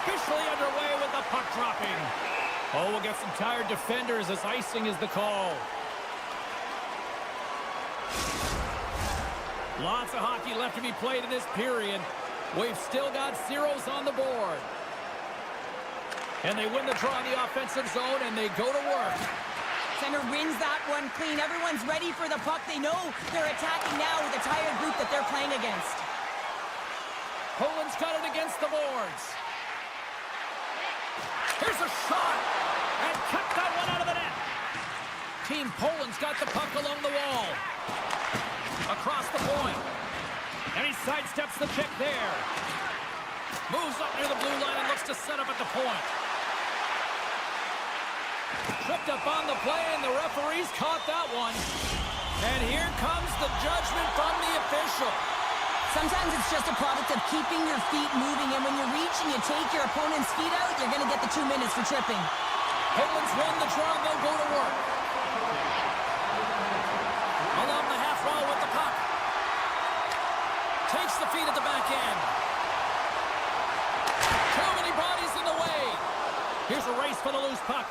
officially underway with the puck dropping. Oh, we'll get some tired defenders as icing is the call. Lots of hockey left to be played in this period. We've still got zeros on the board. And they win the draw in the offensive zone, and they go to work. Center wins that one clean. Everyone's ready for the puck. They know they're attacking now with a tired group that they're playing against. Poland's got it against the boards. Here's a shot, and kept that one out of the net. Team Poland's got the puck along the wall. Across the point. And he sidesteps the check there. Moves up near the blue line and looks to set up at the point. Tripped up on the play, and the referees caught that one. And here comes the judgment from the official. Sometimes it's just a product of keeping your feet moving, and when you reach and you take your opponent's feet out, you're going to get the 2 minutes for tripping. Poland's won the draw, and they'll go to work. Along the half wall with the puck. Takes the feed at the back end. Too many bodies in the way. Here's a race for the loose puck.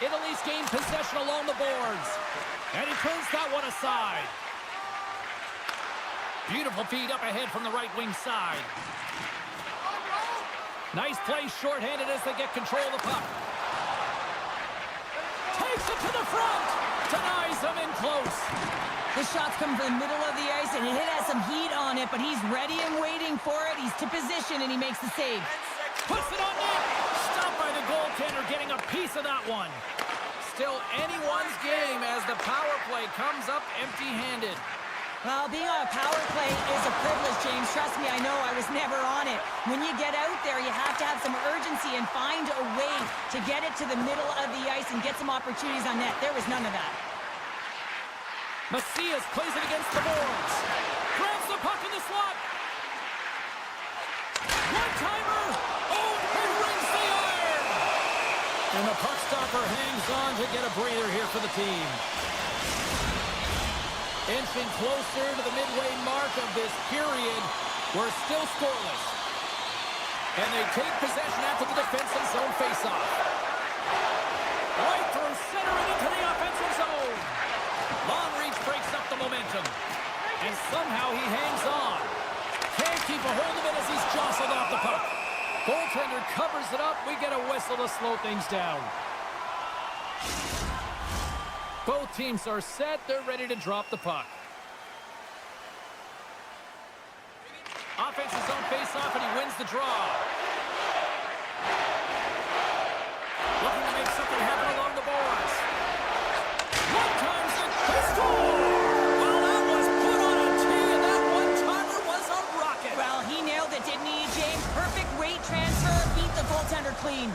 Italy's gained possession along the boards. And he turns that one aside. Beautiful feed up ahead from the right wing side. Nice play shorthanded as they get control of the puck. Takes it to the front. Denies him in close. The shot's come from the middle of the ice, and it has some heat on it, but he's ready and waiting for it. He's to position, and he makes the save. Puts it on net. Stopped by the goaltender, getting a piece of that one. Still anyone's game as the power play comes up empty-handed. Well, being on a power play is a privilege, James. Trust me, I know. I was never on it. When you get out there, you have to have some urgency and find a way to get it to the middle of the ice and get some opportunities on net. There was none of that. Macias plays it against the boards. Grabs the puck in the slot. One-timer. Oh, he rings the iron. And the puck stopper hangs on to get a breather here for the team. Inching closer to the midway mark of this period. We're still scoreless. And they take possession after the defensive zone faceoff. Right through center and into the offensive zone. Long reach breaks up the momentum. And somehow he hangs on. Can't keep a hold of it as he's jostled off the puck. Goaltender covers it up. We get a whistle to slow things down. Both teams are set. They're ready to drop the puck. Offensive zone face-off, and he wins the draw. Looking to make something happen along the boards. One times it. They score! Well, that was put on a tee, and that one-timer was a rocket. Well, he nailed it, didn't he, James? Perfect weight transfer. Beat the goaltender clean.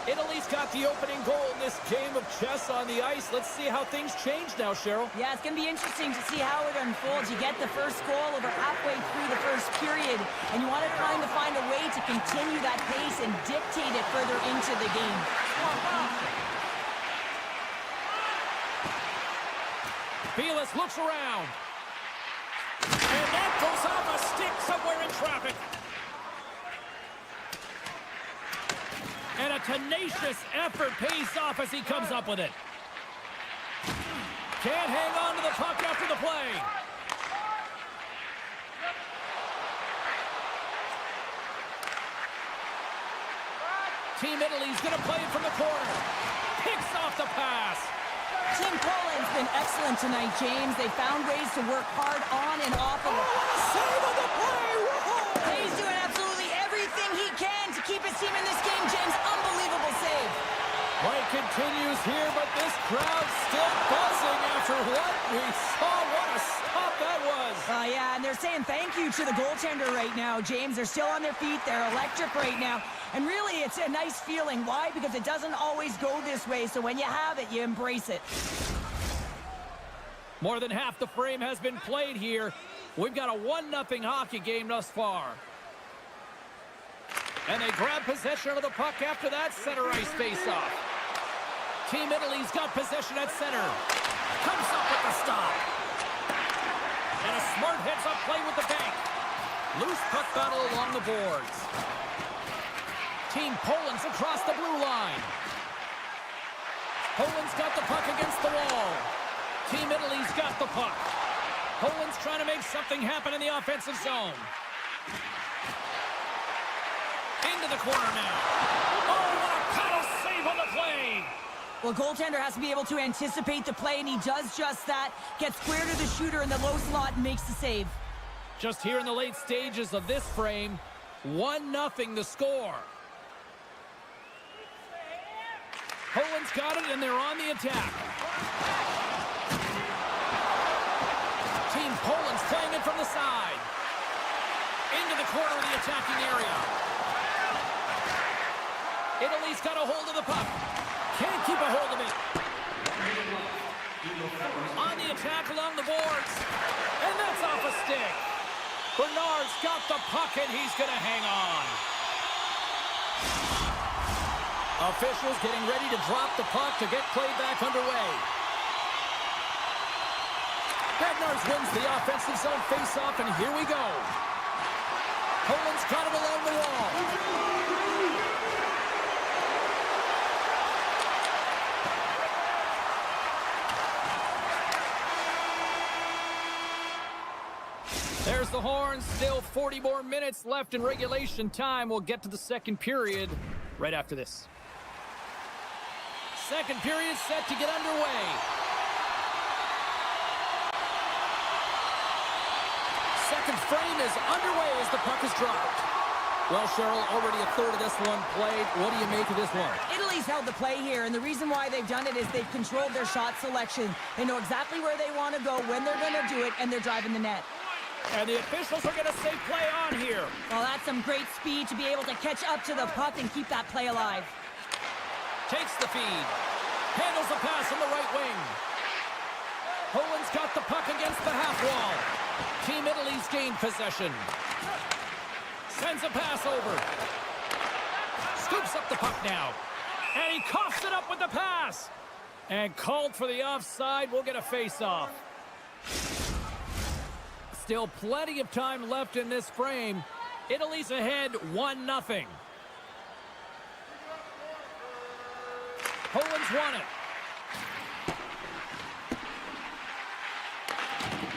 Italy's got the opening goal in this game of chess on the ice. Let's see how things change now, Cheryl. Yeah, it's going to be interesting to see how it unfolds. You get the first goal over halfway through the first period, and you want to try to find a way to continue that pace and dictate it further into the game. Velas looks around. And that goes off a stick somewhere in traffic. And a tenacious effort pays off as he comes up with it. Can't hang on to the puck after the play. Team Italy's going to play it from the corner. Picks off the pass. Team Poland's been excellent tonight, James. They found ways to work hard on and off of it. Save on the play. He's doing absolutely everything he can to keep his team in this game, James. Unbelievable save. Play continues here, but this crowd still buzzing after what we saw. What a stop that was. Yeah, and they're saying thank you to the goaltender right now, James. They're still on their feet. They're electric right now. And really, it's a nice feeling. Why? Because it doesn't always go this way, so when you have it, you embrace it. More than half the frame has been played here. We've got a 1-0 hockey game thus far. And they grab possession of the puck after that center ice face-off. Team Italy's got possession at center. Comes up with the stop. And a smart heads-up play with the bank. Loose puck battle along the boards. Team Poland's across the blue line. Poland's got the puck against the wall. Team Italy's got the puck. Poland's trying to make something happen in the offensive zone. Into the corner now. Oh, what a paddle save on the play. Well, goaltender has to be able to anticipate the play, and he does just that. Gets square to the shooter in the low slot and makes the save. Just here in the late stages of this frame, 1-0 the score. Poland's got it, and they're on the attack. Team Poland's playing it from the side. Into the corner of the attacking area. Italy's got a hold of the puck. Can't keep a hold of it. On the attack along the boards. And that's off a stick. Bernard's got the puck, and he's going to hang on. Officials getting ready to drop the puck to get play back underway. Bednarz wins the offensive zone faceoff, and here we go. Poland's got it along the wall. There's the horn. Still 40 more minutes left in regulation time. We'll get to the second period right after this. Second period set to get underway. Second frame is underway as the puck is dropped. Well, Cheryl, already a third of this one played. What do you make of this one? Italy's held the play here, and the reason why they've done it is they've controlled their shot selection. They know exactly where they want to go, when they're going to do it, and they're driving the net. And the officials are going to say play on here. Well, that's some great speed to be able to catch up to the puck and keep that play alive. Takes the feed. Handles the pass on the right wing. Poland's got the puck against the half wall. Team Italy's gained possession. Sends a pass over. Scoops up the puck now. And he coughs it up with the pass. And called for the offside. We'll get a face-off. Still plenty of time left in this frame. Italy's ahead 1-0. Poland's won it.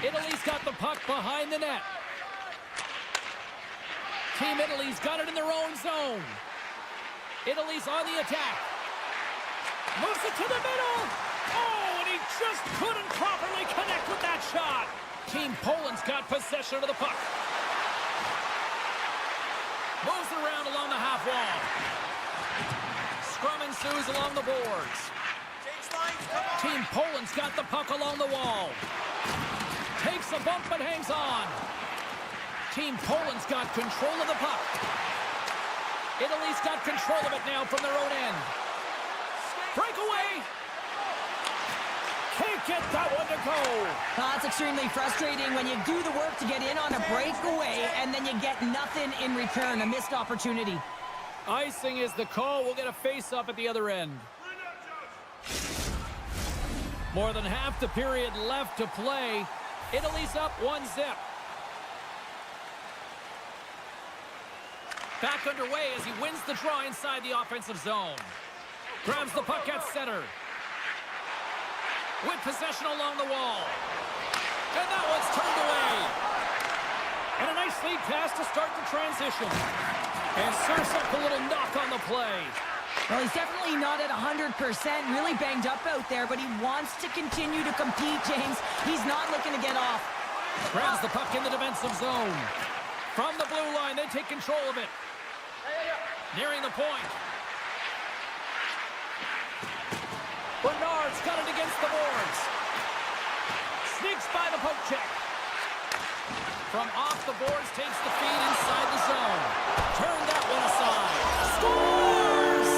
Italy's got the puck behind the net. Team Italy's got it in their own zone. Italy's on the attack. Moves it to the middle. Oh, and he just couldn't properly connect with that shot. Team Poland's got possession of the puck. Moves around along the half wall. Scrum ensues along the boards. Team Poland's got the puck along the wall. Takes a bump but hangs on. Team Poland's got control of the puck. Italy's got control of it now from their own end. Breakaway. Can't get that one to go. That's extremely frustrating when you do the work to get in on a breakaway and then you get nothing in return, a missed opportunity. Icing is the call. We'll get a face-up at the other end. More than half the period left to play. Italy's up 1-0. Back underway as he wins the draw inside the offensive zone. Grabs the puck at center. With possession along the wall. And that one's turned away. And a nice lead pass to start the transition. And serves up a little knock on the play. Well, he's definitely not at 100%, really banged up out there, but he wants to continue to compete, James. He's not looking to get off. Grabs the puck in the defensive zone. From the blue line, they take control of it. Nearing the point. Bernard's got it against the boards. Sneaks by the poke check. From off the boards, takes the feed inside the zone. Turned that one aside. Scores!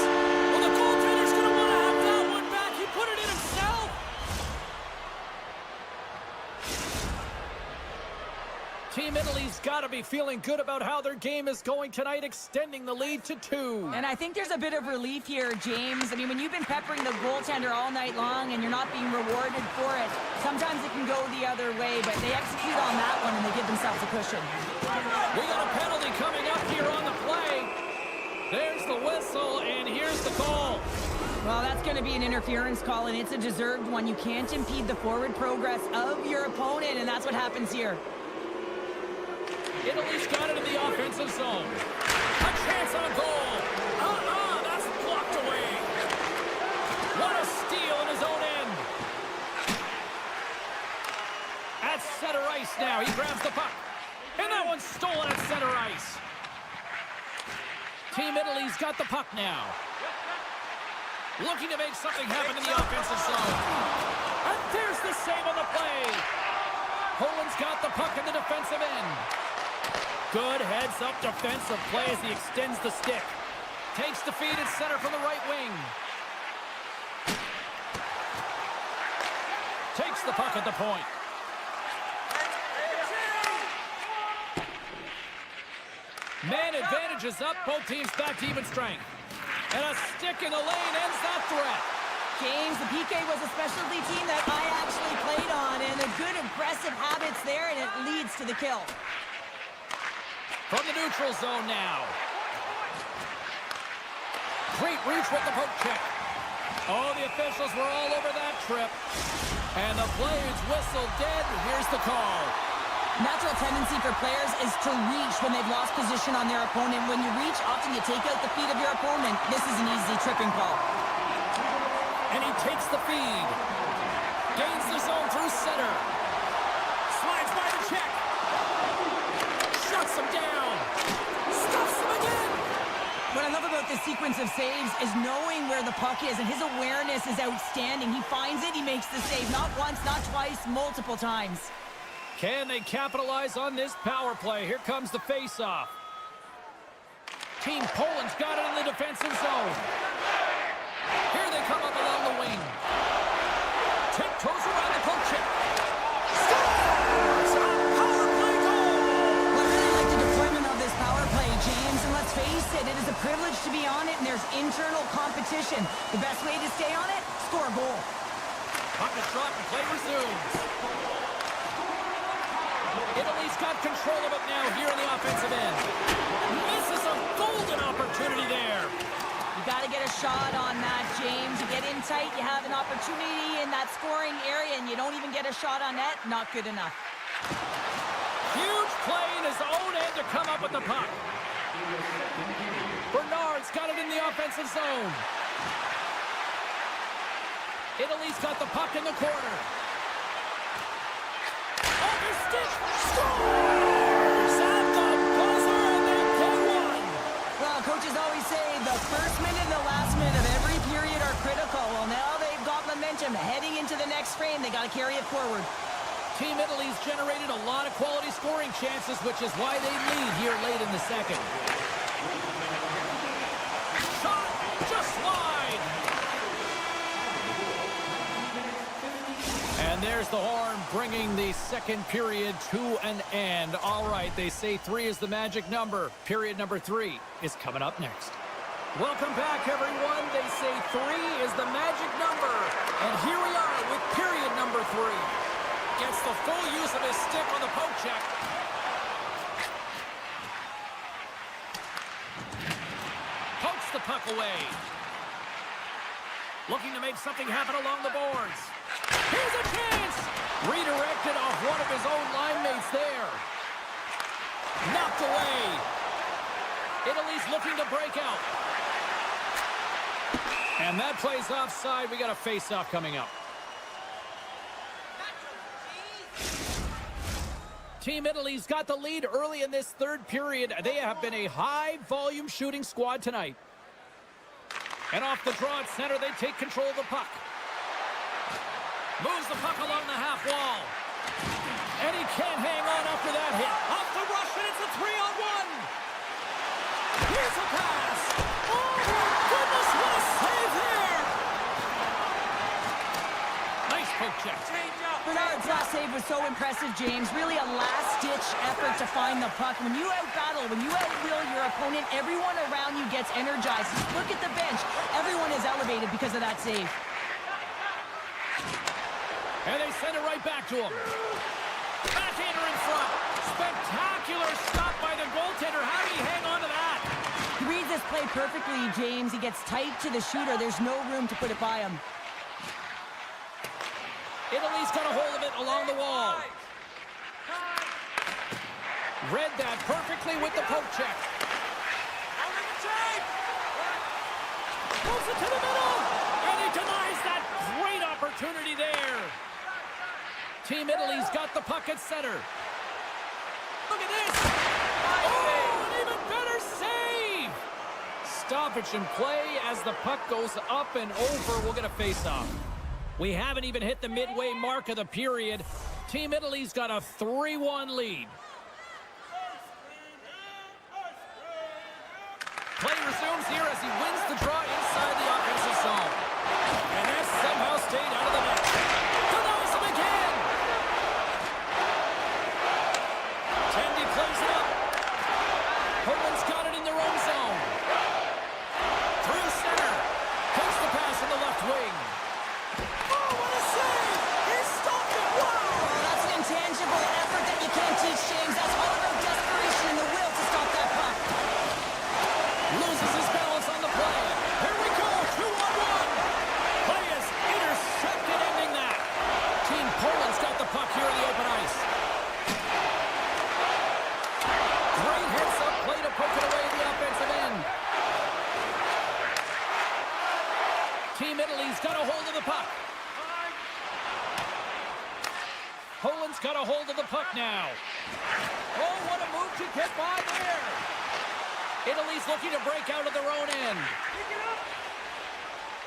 Well, the goaltender's going to want to have that one back. He put it in himself. Team Italy's got to be feeling good about how their game is going tonight, extending the lead to 2. And I think there's a bit of relief here, James. I mean, when you've been peppering the goaltender all night long and you're not being rewarded for it, sometimes it can go the other way, but they execute on that one and they give themselves a cushion. We got a penalty coming up here on the play. There's the whistle, and here's the call. Well, that's going to be an interference call, and it's a deserved one. You can't impede the forward progress of your opponent, and that's what happens here. Italy's got it in the offensive zone. A chance on goal. That's blocked away. What a steal in his own end. At center ice now. He grabs the puck. And that one's stolen at center ice. Team Italy's got the puck now. Looking to make something happen in the offensive zone. And there's the save on the play. Poland's got the puck in the defensive end. Good heads-up defensive play as he extends the stick. Takes the feed at center from the right wing. Takes the puck at the point. Man advantage is up. Both teams back to even strength. And a stick in the lane ends that threat. James, the PK was a specialty team that I actually played on, and a good aggressive habits there, and it leads to the kill. From the neutral zone now. Great reach with the poke check. Oh, the officials were all over that trip. And the play's whistle dead. Here's the call. Natural tendency for players is to reach when they've lost position on their opponent. When you reach, often you take out the feet of your opponent. This is an easy tripping call. And he takes the feed. Gains the zone through center. Slides by the check. Shuts him down. Stuffs him again. What I love about this sequence of saves is knowing where the puck is, and his awareness is outstanding. He finds it, he makes the save. Not once, not twice, multiple times. Can they capitalize on this power play? Here comes the face-off. Team Poland's got it in the defensive zone. Here they come up along the wing. Tiptoes around the poke check. Scores! A power play goal! Well, I really like the deployment of this power play, James. And let's face it, it is a privilege to be on it, and there's internal competition. The best way to stay on it, score a goal. Puck is dropped and play resumes. Italy's got control of it now here in the offensive end. Misses a golden opportunity there. You got to get a shot on that, James. You get in tight, you have an opportunity in that scoring area, and you don't even get a shot on net. Not good enough. Huge play in his own end to come up with the puck. Bernard's got it in the offensive zone. Italy's got the puck in the corner. Off his stick, scores! At the buzzer, and they get one. Well, coaches always say the first minute and the last minute of every period are critical. Well, now they've got momentum heading into the next frame. They got to carry it forward. Team Italy's generated a lot of quality scoring chances, which is why they lead here late in the second. Shot just wide. And there's the horn, bringing the second period to an end. All right, they say 3 is the magic number. Period number 3 is coming up next. Welcome back, everyone. They say 3 is the magic number. And here we are with period number 3. Gets the full use of his stick on the poke check. Pokes the puck away. Looking to make something happen along the boards. Here's a chance! Redirected off one of his own line mates there. Knocked away. Italy's looking to break out. And that plays offside. We got a face-off coming up. Team Italy's got the lead early in this third period. They have been a high-volume shooting squad tonight. And off the draw at center, they take control of the puck. Moves the puck along the half wall. And he can't hang on after that hit. Off the rush, and it's a 3-on-1. Here's a pass. Oh, my goodness, what a save there. Nice poke check. Bernard's last save was so impressive, James. Really a last-ditch effort to find the puck. When you out-battle, when you out-will your opponent, everyone around you gets energized. Just look at the bench. Everyone is elevated because of that save. And they send it right back to him. Backhander in front. Spectacular stop by the goaltender. How did he hang on to that? He reads this play perfectly, James. He gets tight to the shooter. There's no room to put it by him. Italy's got a hold of it along the wall. Read that perfectly with the poke check. Moves it to the middle. And he denies that great opportunity there. Team Italy's got the puck at center. Look at this. Oh, an even better save. Stoppage in play as the puck goes up and over. We'll get a face-off. We haven't even hit the midway mark of the period. Team Italy's got a 3-1 lead. Play resumes here as he wins the draw inside the offensive zone. And that somehow stayed out of the net. Denies him again. Tandy plays it up. Poland's got it in their own zone. Through center. Takes the pass in the left wing. Oh, what a save! He stopped it! Wow! That's an intangible effort that you can't teach, James. That's all about desperation and the will to stop that puck. Loses his balance on the play. Here we go, 2-on-1. Play is intercepted, ending that. Team Poland's got the puck here in the open ice. Great heads-up play to poke it away at the offensive end. Team Italy's got a hold of the puck. Poland's got a hold of the puck now. Oh, what a move to get by there. Italy's looking to break out of their own end.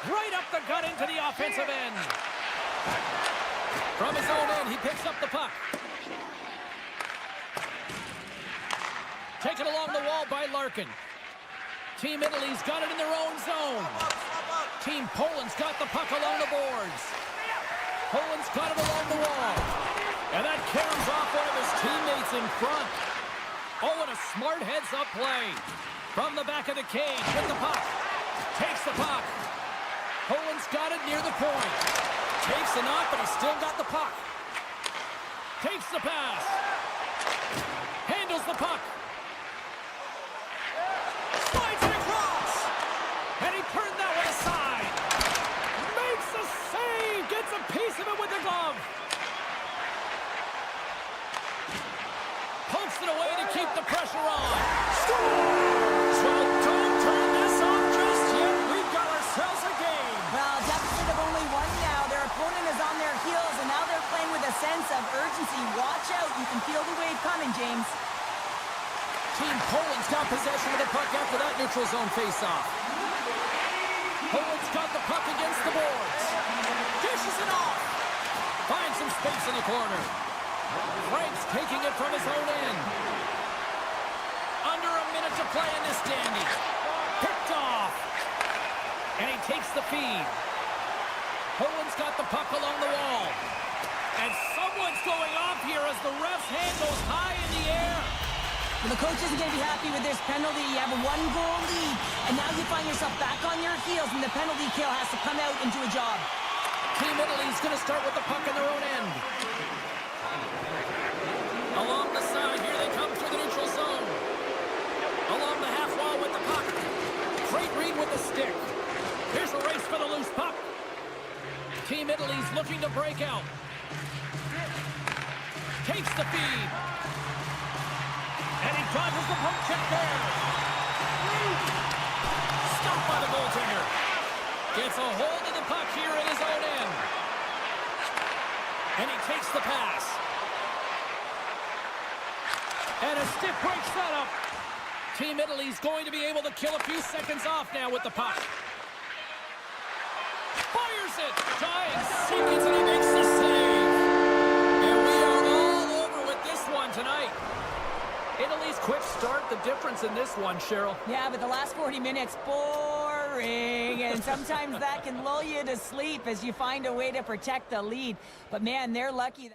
Right up the gut into the offensive end. From his own end, he picks up the puck. Taken along the wall by Larkin. Team Italy's got it in their own zone. Team Poland's got the puck along the boards. Poland's got it along the wall. And that carries off one of his teammates in front. Oh, and a smart heads-up play. From the back of the cage with the puck. Takes the puck. Poland's got it near the point. Takes the knock, but he's still got the puck. Takes the pass. Handles the puck. Slides it across. And he turned that one aside. Makes the save. Gets a piece of it with the glove. Pumps it away to keep the pressure on. So don't turn this off just yet. We've got ourselves a game. Well, deficit of only one now. Their opponent is on their heels, and now they're playing with a sense of urgency. Watch out. You can feel the wave coming, James. Team Poland's got possession of the puck after that neutral zone faceoff. Poland's got the puck against the boards. Dishes it off. Finds some space in the corner. Frank's taking it from his own end. Under a minute to play in this dandy. Picked off. And he takes the feed. Poland's got the puck along the wall. And someone's going off here as the ref's hand goes high in the air. Well, the coach isn't going to be happy with this penalty. You have a one-goal lead, and now you find yourself back on your heels, and the penalty kill has to come out and do a job. Team Italy's going to start with the puck in their own end. Along the side, here they come through the neutral zone. Along the half wall with the puck. Great read with the stick. Here's a race for the loose puck. Team Italy's looking to break out. Takes the feed. And he dodges the poke check there. Stopped by the goaltender. Gets a hold of the puck here in his own end. And he takes the pass. And a stiff break setup. Team Italy's going to be able to kill a few seconds off now with the puck. Fires it. Giant seconds and he makes the save. And we are all over with this one tonight. Italy's quick start, the difference in this one, Cheryl. Yeah, but the last 40 minutes, boring. And sometimes that can lull you to sleep as you find a way to protect the lead. But man, they're lucky.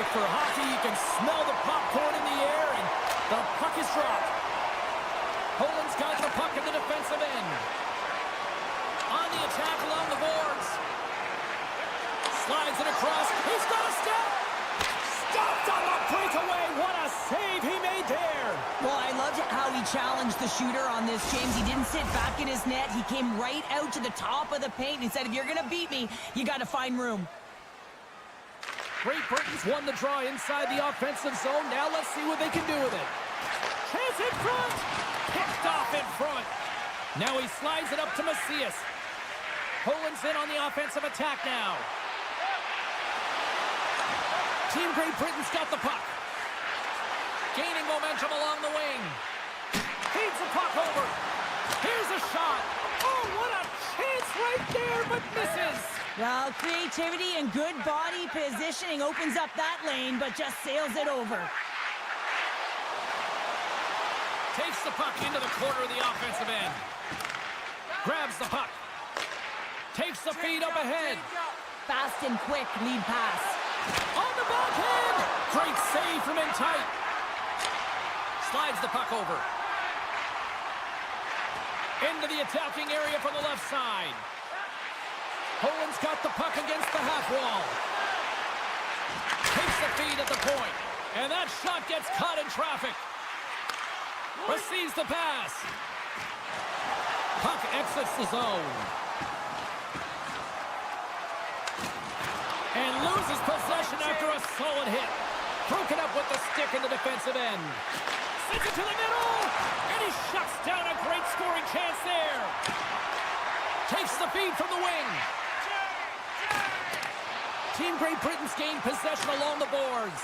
for hockey, you can smell the popcorn in the air, and the puck is dropped. Poland's got the puck in the defensive end. On the attack along the boards. Slides it across. He's got a step. Stopped on the breakaway. What a save he made there. Well, I loved how he challenged the shooter on this, James. He didn't sit back in his net. He came right out to the top of the paint and said, if you're going to beat me, you got to find room. Great Britain's won the draw inside the offensive zone. Now let's see what they can do with it. Chance in front. Picked off in front. Now he slides it up to Macias. Poland's in on the offensive attack now. Team Great Britain's got the puck. Gaining momentum along the wing. Feeds the puck over. Here's a shot. Oh, what a chance right there, but misses. Well, creativity and good body positioning opens up that lane, but just sails it over. Takes the puck into the corner of the offensive end. Grabs the puck. Takes the feed up ahead. Fast and quick lead pass. On the backhand! Great save from in tight. Slides the puck over. Into the attacking area from the left side. Poland's got the puck against the half wall. Takes the feed at the point. And that shot gets caught in traffic. Receives the pass. Puck exits the zone. And loses possession after a solid hit. Broken up with the stick in the defensive end. Sends it to the middle. And he shuts down a great scoring chance there. Takes the feed from the wing. Team Great Britain's gained possession along the boards.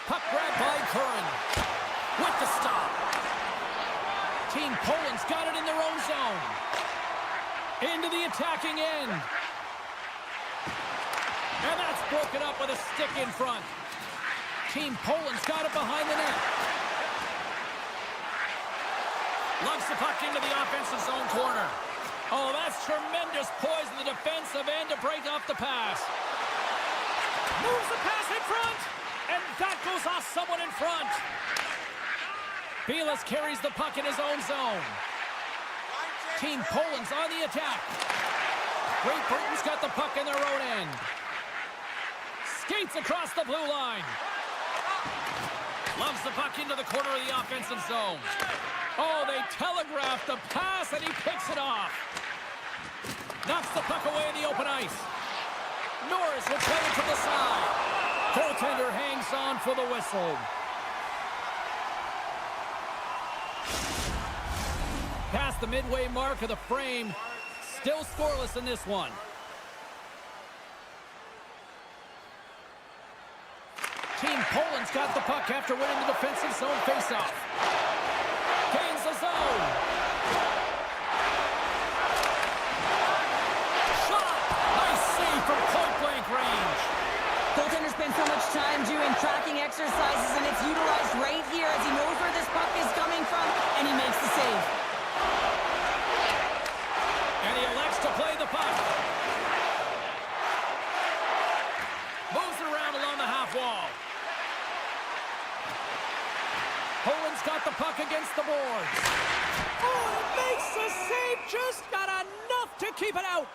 Puck grabbed by Curran. With the stop. Team Poland's got it in their own zone. Into the attacking end. And that's broken up with a stick in front. Team Poland's got it behind the net. Lugs the puck into the offensive zone corner. Oh, that's tremendous poise in the defensive end to break off the pass. Moves the pass in front. And that goes off someone in front. Vilas carries the puck in his own zone. Team Poland's on the attack. Great Britain's got the puck in their own end. Skates across the blue line. Loves the puck into the corner of the offensive zone. Oh, they telegraphed the pass, and he picks it off. Knocks the puck away in the open ice. Norris will play it to the side. Goaltender hangs on for the whistle. Past the midway mark of the frame. Still scoreless in this one. Team Poland's got the puck after winning the defensive zone faceoff. Gains the zone. Shot! Nice save from point-blank range. Goaltender spends so much time doing tracking exercises, and it's utilized right here as he knows where this puck is coming from, and he makes the save. And he elects to play the puck. Moves it around along the half wall. Poland's got the puck against the boards. Oh, it makes the save. Just got enough to keep it out.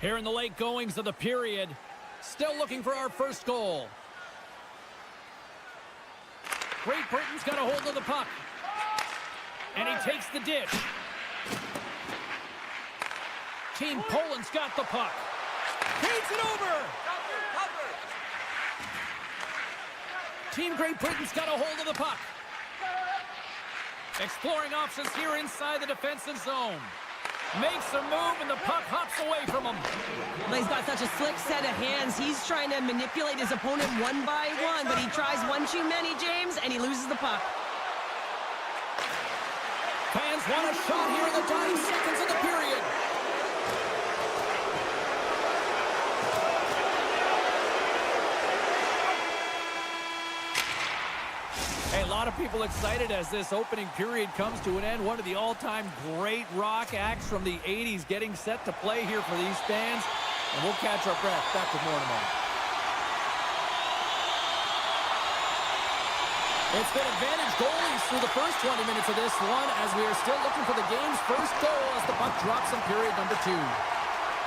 Here in the late goings of the period, still looking for our first goal. Great Britain's got a hold of the puck. And he takes the dish. Team Poland's got the puck. Feeds it over. Team Great Britain's got a hold of the puck. Exploring options here inside the defensive zone. Makes a move and the puck hops away from him. Well, he's got such a slick set of hands. He's trying to manipulate his opponent one by one, but he tries one too many, James, and he loses the puck. Fans want a shot here in the dying seconds of the period. Hey, a lot of people excited as this opening period comes to an end. One of the all-time great rock acts from the 80s getting set to play here for these fans. And we'll catch our breath. Back with more in a moment. It's been advantage goalies through the first 20 minutes of this one as we are still looking for the game's first goal as the puck drops in period number 2.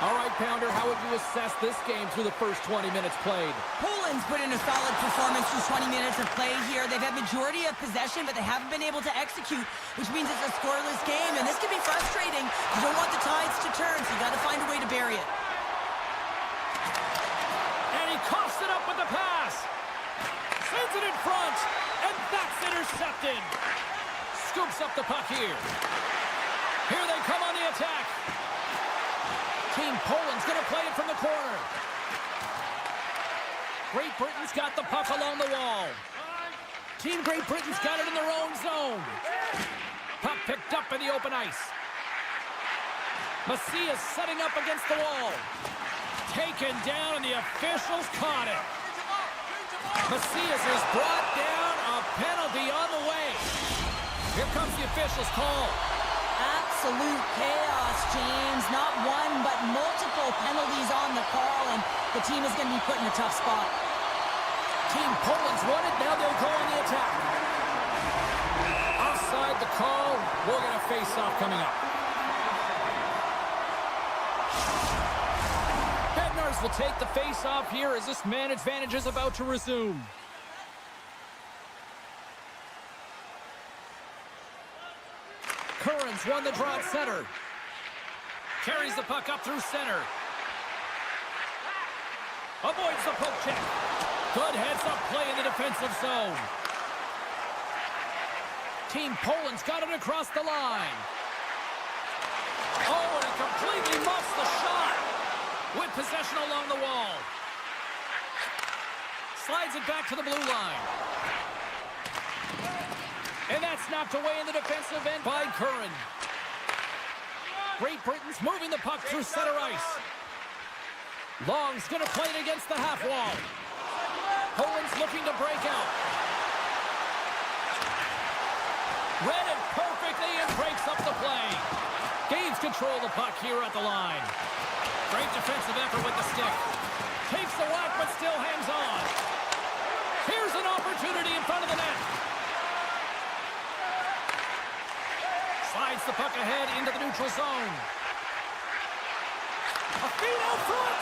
All right, Pounder, how would you assess this game through the first 20 minutes played? Poland's put in a solid performance through 20 minutes of play here. They've had majority of possession, but they haven't been able to execute, which means it's a scoreless game, and this can be frustrating. You don't want the tides to turn, so you got to find a way to bury it. And he coughs it up with the pass. Sends it in front, and that's intercepted. Scoops up the puck here. Here they come on the attack. Team Poland's going to play it from the corner. Great Britain's got the puck along the wall. Team Great Britain's got it in their own zone. Puck picked up in the open ice. Macias setting up against the wall. Taken down, and the officials caught it. Macias is brought down. A penalty on the way. Here comes the officials' call. Absolute chaos, James. Not one, but multiple penalties on the call, and the team is going to be put in a tough spot. Team Poland's won it. Now they'll go on the attack. Offside the call. We're going to face off coming up. Bednarz will take the face-off here as this man advantage is about to resume. Curran's won the draw at center. Carries the puck up through center. Avoids the poke check. Good heads-up play in the defensive zone. Team Poland's got it across the line. Oh, and he completely muffs the shot. With possession along the wall. Slides it back to the blue line. And that's knocked away in the defensive end by Curran. Great Britain's moving the puck through center ice. Long's going to play it against the half wall. Poland's looking to break out. Read it perfectly and breaks up the play. Gains control of the puck here at the line. Great defensive effort with the stick. Takes the whack but still hangs on. Here's an opportunity in front of the net. Slides the puck ahead into the neutral zone. A feed out front.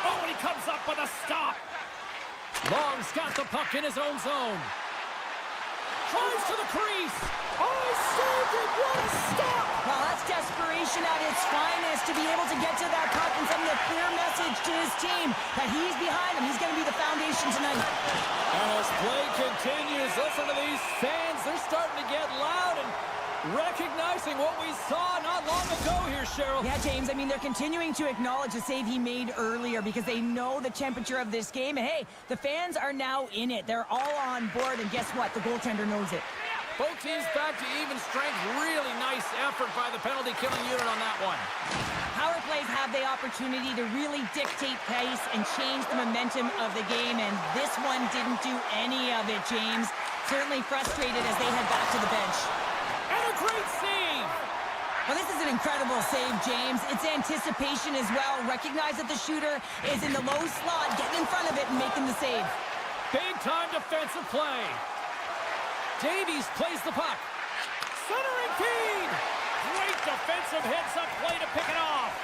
Oh, and he comes up with a stop. Long's got the puck in his own zone. Tries to the crease. Oh, he saved it. What a stop. Well, that's desperation at its finest to be able to get to that puck and send a clear message to his team that he's behind him. He's going to be the foundation tonight. And as play continues, listen to these fans. They're starting to get loud and recognizing what we saw not long ago here, Cheryl. Yeah, James, I mean, they're continuing to acknowledge the save he made earlier because they know the temperature of this game. And, hey, the fans are now in it. They're all on board, and guess what? The goaltender knows it. Both teams back to even strength. Really nice effort by the penalty-killing unit on that one. Power plays have the opportunity to really dictate pace and change the momentum of the game, and this one didn't do any of it, James. Certainly frustrated as they head back to the bench. And a great save! Well, this is an incredible save, James. It's anticipation as well. Recognize that the shooter is in the low slot, getting in front of it and making the save. Big-time defensive play. Davies plays the puck. Centering feed! Great defensive heads-up play to pick it off.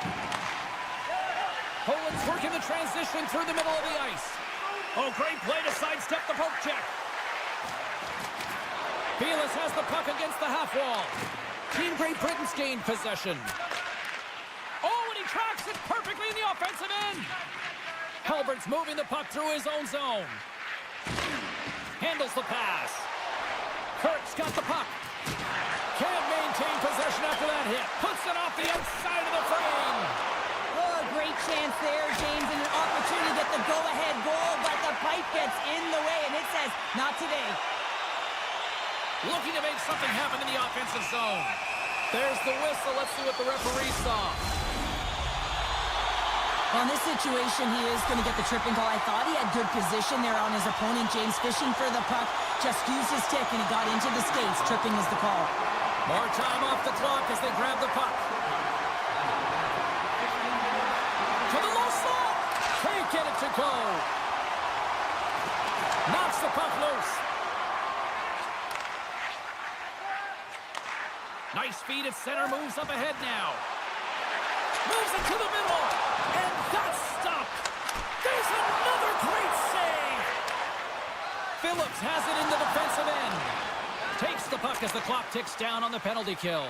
Poland's working the transition through the middle of the ice. Oh, great play to sidestep the poke check. Belis has the puck against the half wall. Team Great Britain's gained possession. Oh, and he tracks it perfectly in the offensive end. Halbert's moving the puck through his own zone. Handles the pass. Kirk's got the puck. Can't maintain possession after that hit. Puts it off the outside of the frame. Oh, great chance there, James, and an opportunity to get the go-ahead goal, but the pipe gets in the way, and it says, not today. Looking to make something happen in the offensive zone. There's the whistle. Let's see what the referee saw. Well, in this situation, he is going to get the tripping call. I thought he had good position there on his opponent, James, fishing for the puck. Just used his stick and he got into the skates. Tripping is the call. More time off the clock as they grab the puck. To the low slot. Can't get it to go. Knocks the puck loose. Nice feed at center. Moves up ahead now. Moves it to the middle. And that's stopped. There's another great save. Phillips has it in the defensive end. Takes the puck as the clock ticks down on the penalty kill.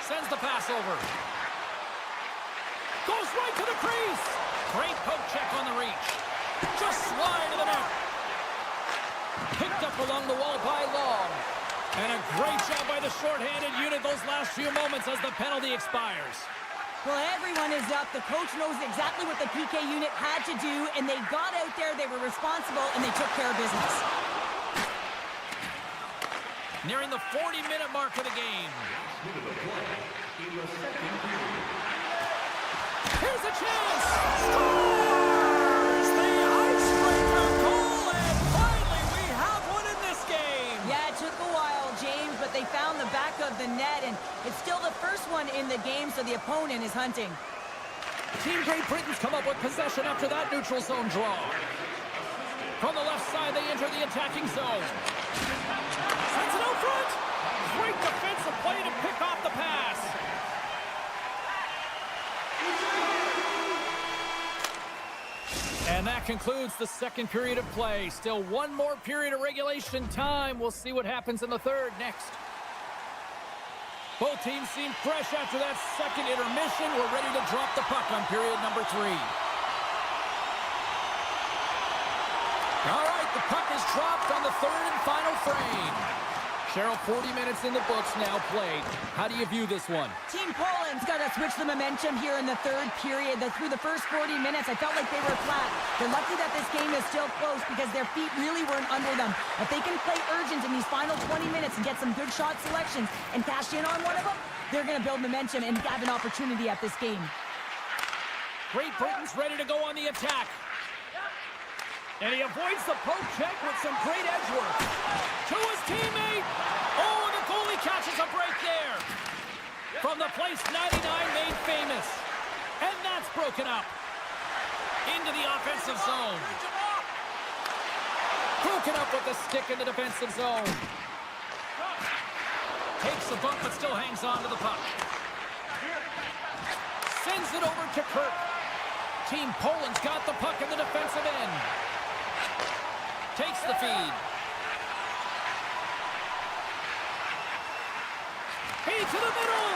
Sends the pass over. Goes right to the crease. Great poke check on the reach. Just slide to the net. Picked up along the wall by Long. And a great job by the shorthanded unit those last few moments as the penalty expires. Well, everyone is up. The coach knows exactly what the PK unit had to do, and they got out there, they were responsible, and they took care of business. Nearing the 40-minute mark of the game. Here's a chance! Scores! The icebreaker goal, and finally we have one in this game! Yeah, it took a while, James, but they found the back of the net, and it's still the first one in the game, so the opponent is hunting. Team Great Britain's come up with possession after that neutral zone draw. From the left side, they enter the attacking zone. Sends it out front! Great defensive play to pick off the pass. And that concludes the second period of play. Still one more period of regulation time. We'll see what happens in the third next. Both teams seem fresh after that second intermission. We're ready to drop the puck on period number 3. All right, the puck is dropped on the third and final frame. Cheryl, 40 minutes in the books now played. How do you view this one? Team Poland's got to switch the momentum here in the third period. Through the first 40 minutes, I felt like they were flat. They're lucky that this game is still close because their feet really weren't under them. If they can play urgent in these final 20 minutes and get some good shot selections and cash in on one of them, they're going to build momentum and have an opportunity at this game. Great Britain's ready to go on the attack. And he avoids the poke check with some great edge work. To his teammate. Oh, and the goalie catches a break there. From the place 99 made famous. And that's broken up. Into the offensive zone. Broken up with the stick in the defensive zone. Takes the bump but still hangs on to the puck. Sends it over to Kirk. Team Poland's got the puck in the defensive end. Takes the feed. Feed to the middle.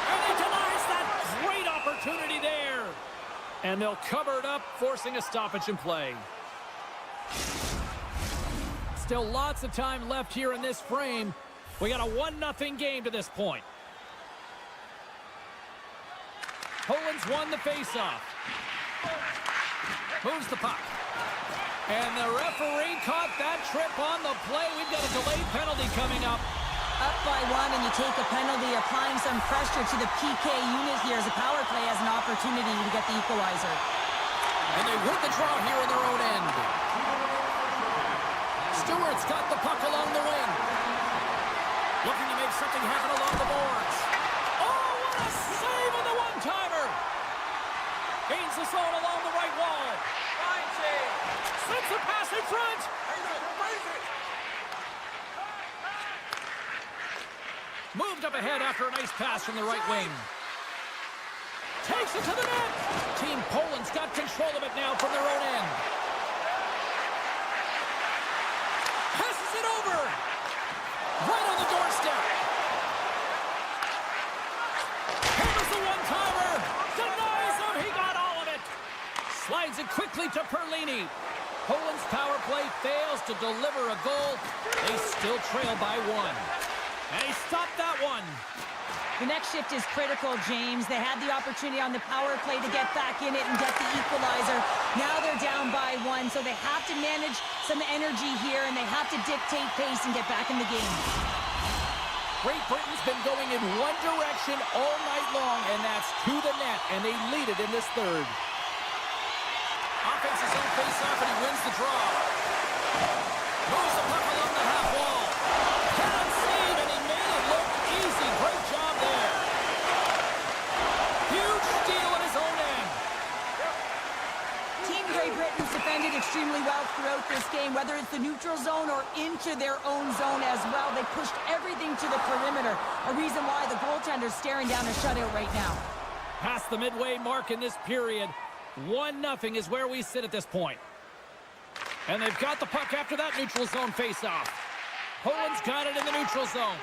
And he denies that great opportunity there. And they'll cover it up, forcing a stoppage in play. Still lots of time left here in this frame. We got a 1-0 game to this point. Poland's won the faceoff. Moves the puck. And the referee caught that trip on the play. We've got a delayed penalty coming up. Up by 1 and you take a penalty, applying some pressure to the PK unit here as a power play has an opportunity to get the equalizer. And they win the draw here in their own end. Stewart's got the puck along the wing. Looking to make something happen along the boards. Oh, what a save on the one-timer! Gains the zone along the right wall. Fine save. Sends the pass in front. Moved up ahead after a nice pass from the right wing. Takes it to the net. Team Poland's got control of it now from their own end. Passes it over. Right on the doorstep. Hammers the one-timer. Denies him. He got all of it. Slides it quickly to Perlini. Poland's power play fails to deliver a goal. They still trail by 1. And he stopped that one. The next shift is critical, James. They had the opportunity on the power play to get back in it and get the equalizer. Now they're down by 1, so they have to manage some energy here, and they have to dictate pace and get back in the game. Great Britain's been going in one direction all night long, and that's to the net, and they lead it in this third. Offense is on face-off, and he wins the draw. Moves the puck along the half wall. Cannot save, and he made it look easy. Great job there. Huge steal at his own end. Team Great Britain's defended extremely well throughout this game, whether it's the neutral zone or into their own zone as well. They pushed everything to the perimeter, a reason why the goaltender's staring down a shutout right now. Past the midway mark in this period, 1-0 is where we sit at this point. And they've got the puck after that neutral zone faceoff. Poland's got it in the neutral zone.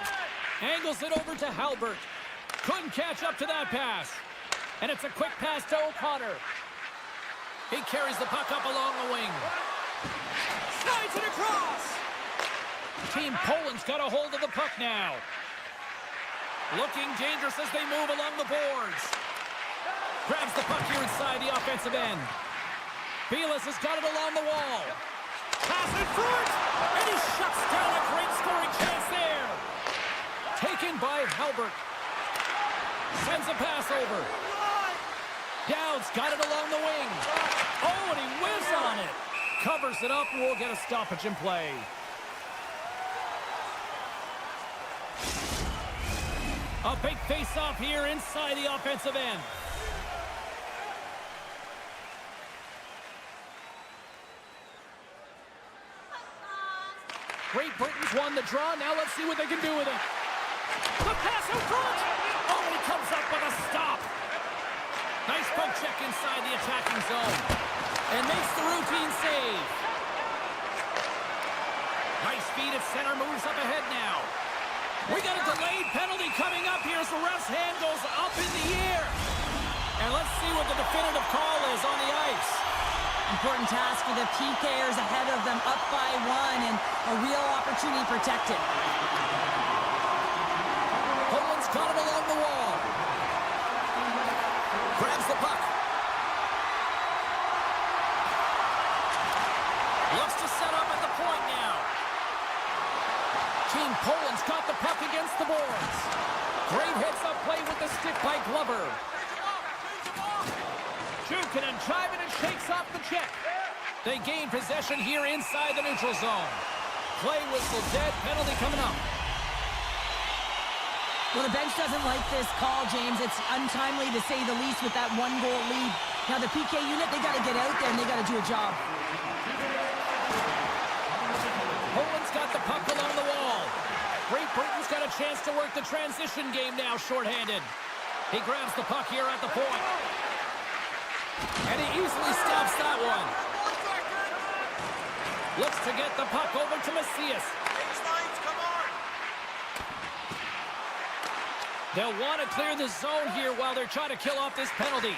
Angles it over to Halbert. Couldn't catch up to that pass. And it's a quick pass to O'Connor. He carries the puck up along the wing. Slides it across. Team Poland's got a hold of the puck now. Looking dangerous as they move along the boards. Grabs the puck here inside the offensive end. Belis has got it along the wall. Pass in front! And he shuts down a great scoring chance there. Taken by Halbert. Sends a pass over. Dowd's got it along the wing. Oh, and he whizzes on it. Covers it up, and we'll get a stoppage in play. A big face-off here inside the offensive end. Great Britain's won the draw. Now let's see what they can do with it. The pass in front. Oh, he comes up with a stop. Nice poke check inside the attacking zone. And makes the routine save. Nice speed at center. Moves up ahead now. We got a delayed penalty coming up here as the ref's hand goes up in the air. And let's see what the definitive call is on the ice. Important task for the PKers ahead of them, up by 1, and a real opportunity protected. Poland's got it along the wall. Grabs the puck. Looks to set up at the point now. Team Poland's got the puck against the boards. Great heads-up play with the stick by Glover. Jukin and driving and shakes off the check. They gain possession here inside the neutral zone. Play whistle dead, penalty coming up. Well, the bench doesn't like this call, James. It's untimely to say the least with that 1-goal lead. Now the PK unit, they got to get out there and they got to do a job. Poland's got the puck along the wall. Great Britain's got a chance to work the transition game now, shorthanded. He grabs the puck here at the point. And he easily stops that one. Looks to get the puck over to Macias. They'll want to clear the zone here while they're trying to kill off this penalty.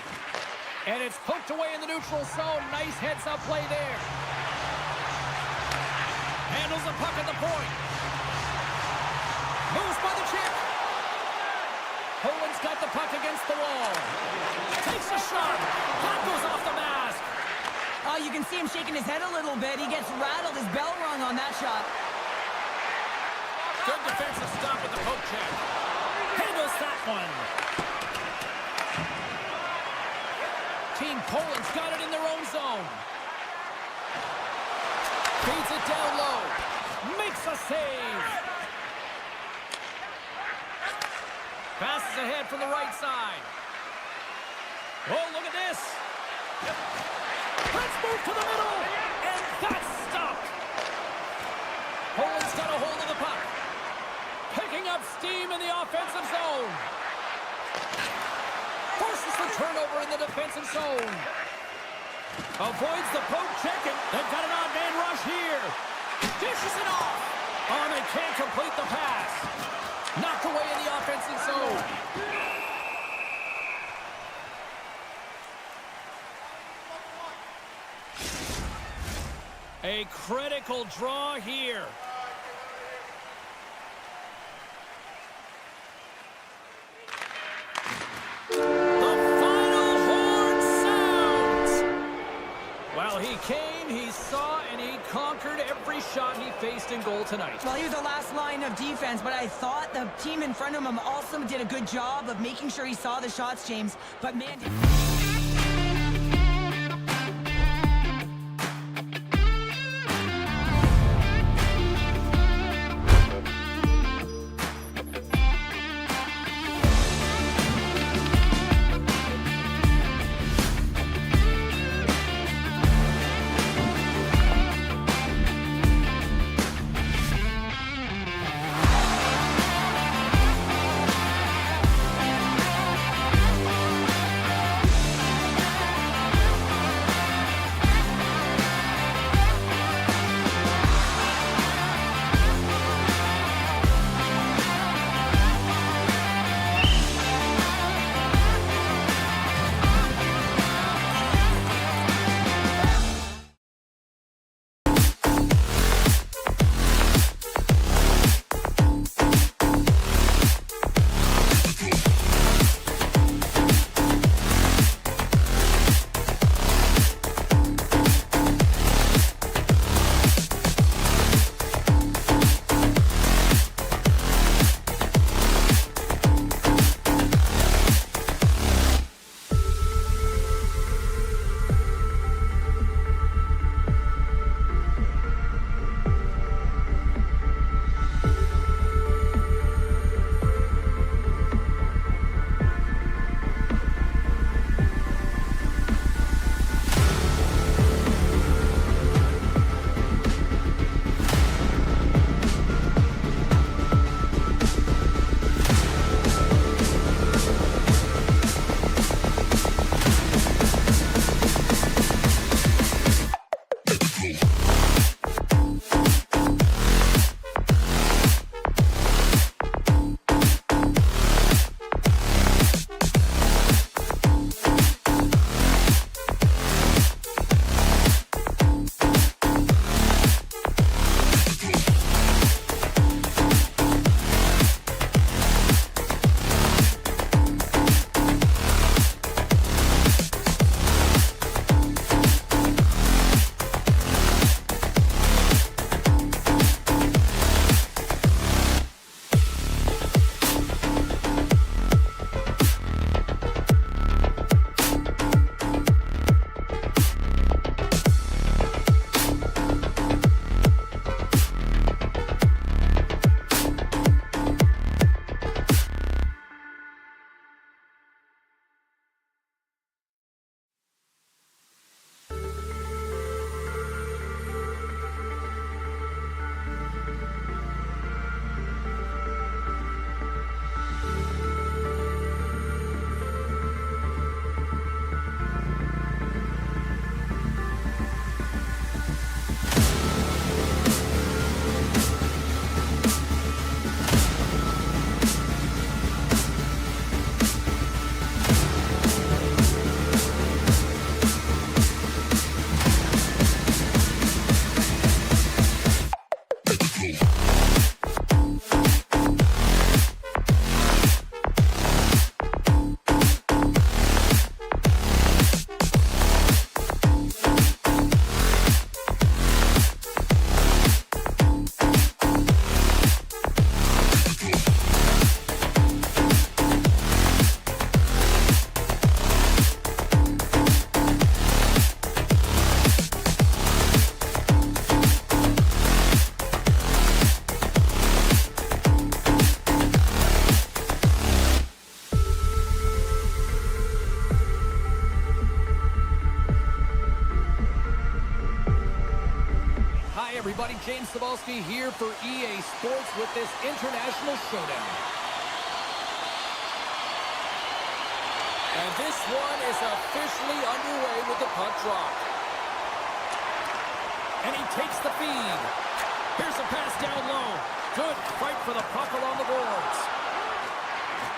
And it's poked away in the neutral zone. Nice heads-up play there. Handles the puck at the point. Moves by the check. Poland's got the puck against the wall. Takes a shot. Puck goes off the mask. Oh, you can see him shaking his head a little bit. He gets rattled. His bell rung on that shot. Good defensive stop with the poke check. Handles that one. Team Poland's got it in their own zone. Feeds it down low. Makes a save. Passes ahead from the right side. Oh, look at this. Let's move to the middle. And that's stopped. Poland's got a hold of the puck. Picking up steam in the offensive zone. Forces the turnover in the defensive zone. Avoids the poke check, and they've got an odd man rush here. Dishes it off. Oh, and they can't complete the pass. Knocked away in the offensive zone. A critical draw here. He came, he saw, and he conquered every shot he faced in goal tonight. Well, he was the last line of defense, but I thought the team in front of him also did a good job of making sure he saw the shots, James. But man... Everybody, James Cebulski here for EA Sports with this international showdown. And this one is officially underway with the puck drop. And he takes the feed. Here's a pass down low. Good fight for the puck along the boards.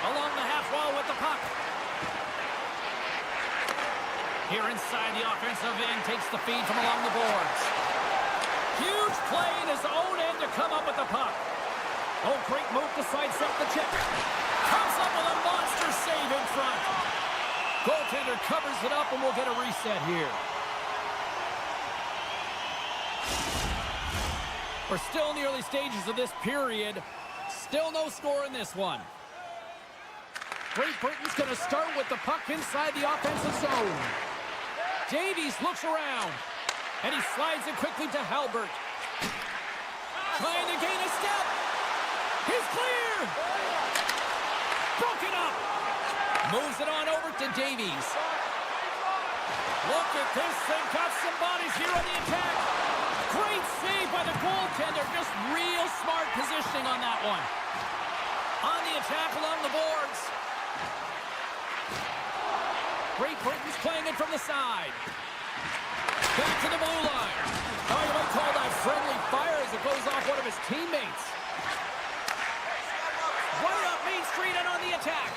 Along the half wall with the puck. Here inside the offensive end, takes the feed from along the boards. Huge play in his own end to come up with the puck. Oh, great move to sidestep the check. Comes up with a monster save in front. Goaltender covers it up, and we'll get a reset here. We're still in the early stages of this period. Still no score in this one. Great Britain's going to start with the puck inside the offensive zone. Davies looks around. And he slides it quickly to Halbert. Trying to gain a step. He's clear. Broken up. Moves it on over to Davies. Look at this thing. Got some bodies here on the attack. Great save by the goaltender. Just real smart positioning on that one. On the attack along the boards. Great Britain's playing it from the side. Back to the blue line. Oh, you might call that friendly fire as it goes off one of his teammates. Right up Main Street and on the attack.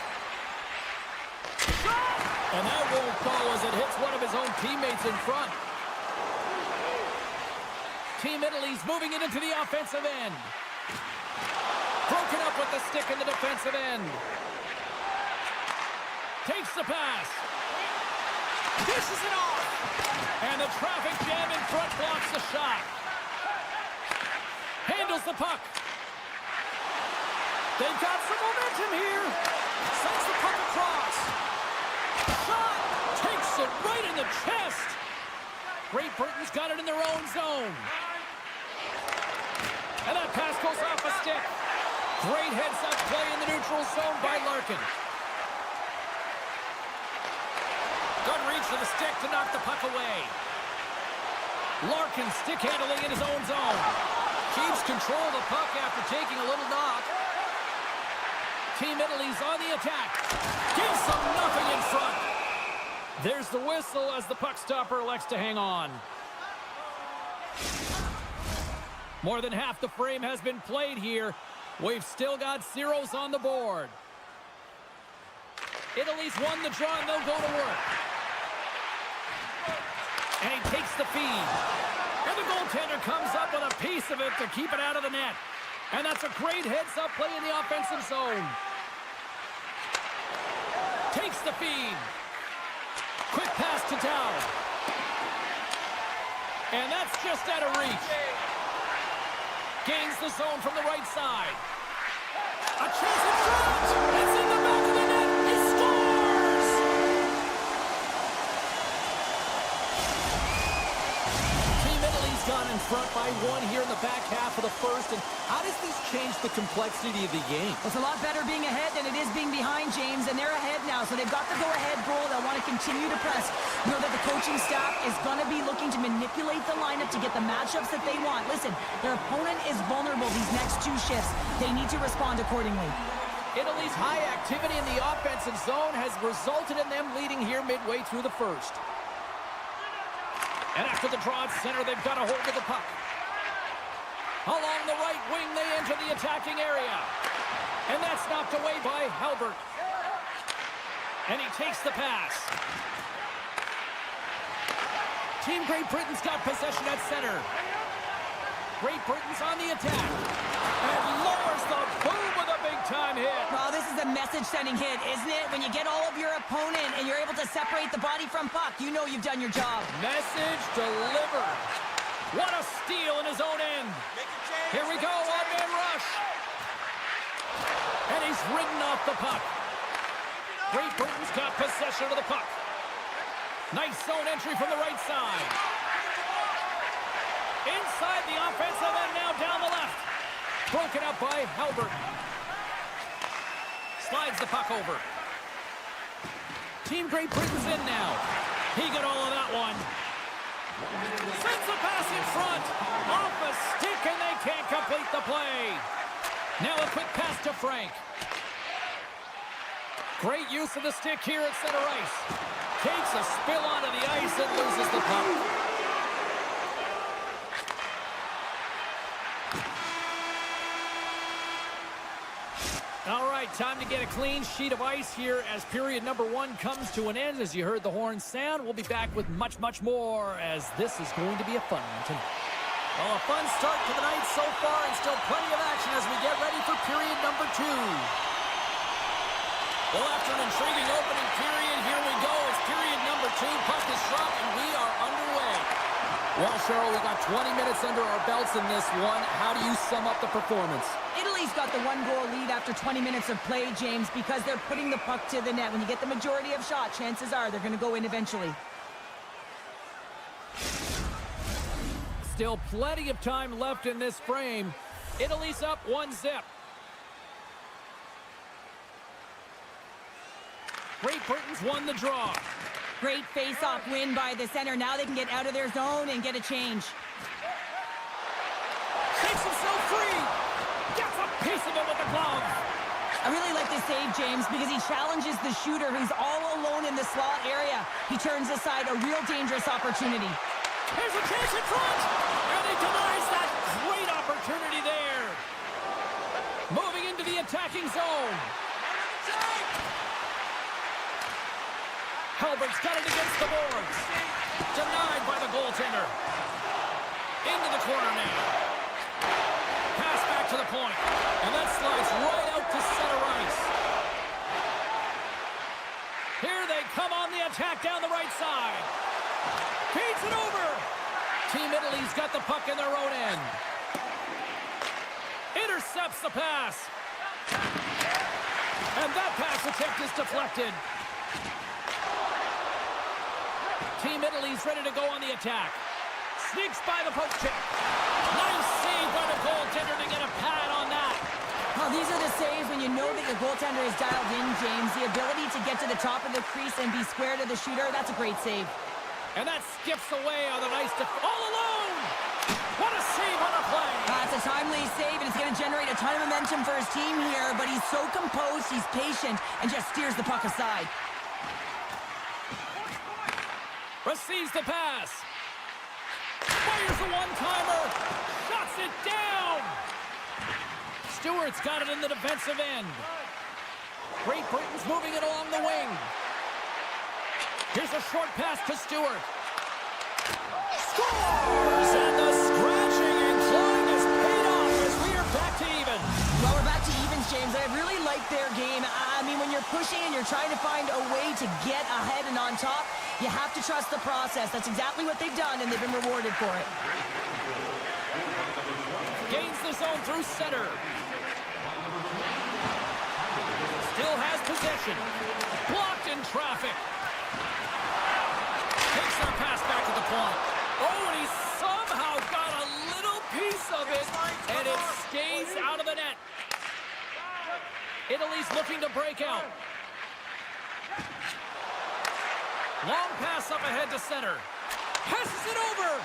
Shot! And that won't go as it hits one of his own teammates in front. Team Italy's moving it into the offensive end. Broken up with the stick in the defensive end. Takes the pass. Dishes it off. And the traffic jam in front blocks the shot. Handles the puck. They've got some momentum here. Sends the puck across. Shot. Takes it right in the chest. Great Britain's got it in their own zone. And that pass goes off a stick. Great heads-up play in the neutral zone by Larkin. Good reach to the stick to knock the puck away. Larkin stick handling in his own zone. Keeps control of the puck after taking a little knock. Team Italy's on the attack. Gives them nothing in front. There's the whistle as the puck stopper elects to hang on. More than half the frame has been played here. We've still got zeros on the board. Italy's won the draw and they'll go to work. And he takes the feed. And the goaltender comes up with a piece of it to keep it out of the net. And that's a great heads-up play in the offensive zone. Takes the feed. Quick pass to Dow. And that's just out of reach. Gains the zone from the right side. A chance in front. It's in the back of the net. He scores! Team Italy's gone in front by one here in the back half of the first. And how does this change the complexity of the game? It's a lot better being ahead than it is being behind, James. And they're ahead now, so they've got the go-ahead goal. They'll want to continue to press. Know that the coaching staff is going to be looking to manipulate the lineup to get the matchups that they want. Listen, their opponent is vulnerable these next two shifts. They need to respond accordingly. Italy's high activity in the offensive zone has resulted in them leading here midway through the first. And after the draw at center, they've got a hold of the puck. Along the right wing, they enter the attacking area. And that's knocked away by Halbert. And he takes the pass. Team Great Britain's got possession at center. Great Britain's on the attack. message-sending hit, isn't it? When you get all of your opponent and you're able to separate the body from puck, you know you've done your job. Message delivered. What a steal in his own end. Here we go, one-man rush. And he's ridden off the puck. Great Britain's got possession of the puck. Nice zone entry from the right side. Inside the offensive end, now down the left. Broken up by Halbert. Slides the puck over. Team Great Britain's in now. He got all of that one. Sends the pass in front. Off a stick, and they can't complete the play. Now a quick pass to Frank. Great use of the stick here at center ice. Takes a spill onto the ice and loses the puck. All right, time to get a clean sheet of ice here as period number 1 comes to an end. As you heard the horn sound, we'll be back with much, much more as this is going to be a fun one tonight. Well, a fun start to the night so far and still plenty of action as we get ready for period number 2. Well, after an intriguing opening period, here we go. It's period number 2. Puck is dropped and we are underway. Well, Cheryl, we got 20 minutes under our belts in this one. How do you sum up the performance? Italy's got the 1-goal lead after 20 minutes of play, James, because they're putting the puck to the net. When you get the majority of shots, chances are they're going to go in eventually. Still plenty of time left in this frame. Italy's up 1-0. Great Britain's won the draw. Great face-off win by the center. Now they can get out of their zone and get a change. Takes himself free. Gets a piece of it with the glove. I really like this save, James, because he challenges the shooter who's all alone in the slot area. He turns aside a real dangerous opportunity. Here's a chance in front. And he denies that great opportunity there. Moving into the attacking zone. Halbert's got it against the boards. Denied by the goaltender. Into the corner now. Pass back to the point. And that slides right out to center ice. Here they come on the attack down the right side. Feeds it over. Team Italy's got the puck in their own end. Intercepts the pass. And that pass attempt is deflected. Team Italy's ready to go on the attack. Sneaks by the poke check. Nice save by the goaltender to get a pad on that. Oh, these are the saves when you know that your goaltender is dialed in, James. The ability to get to the top of the crease and be square to the shooter, that's a great save. And that skips away on the nice all alone. What a save on the play. It's a timely save, and it's going to generate a ton of momentum for his team here, but he's so composed, he's patient, and just steers the puck aside. Receives the pass. Fires a one-timer. Shuts it down. Stewart's got it in the defensive end. Great Britain's moving it along the wing. Here's a short pass to Stewart. Scores! And the scratching and clawing is paid off as we are back to even. Well, we're back to evens, James. I really like their game. I mean, when you're pushing and you're trying to find a way to get ahead and on top, you have to trust the process. That's exactly what they've done, and they've been rewarded for it. Gains the zone through center. Still has possession. Blocked in traffic. Takes their pass back to the point. Oh, and he somehow got a little piece of it, and it stays out of the net. Italy's looking to break out. Long pass up ahead to center. Passes it over.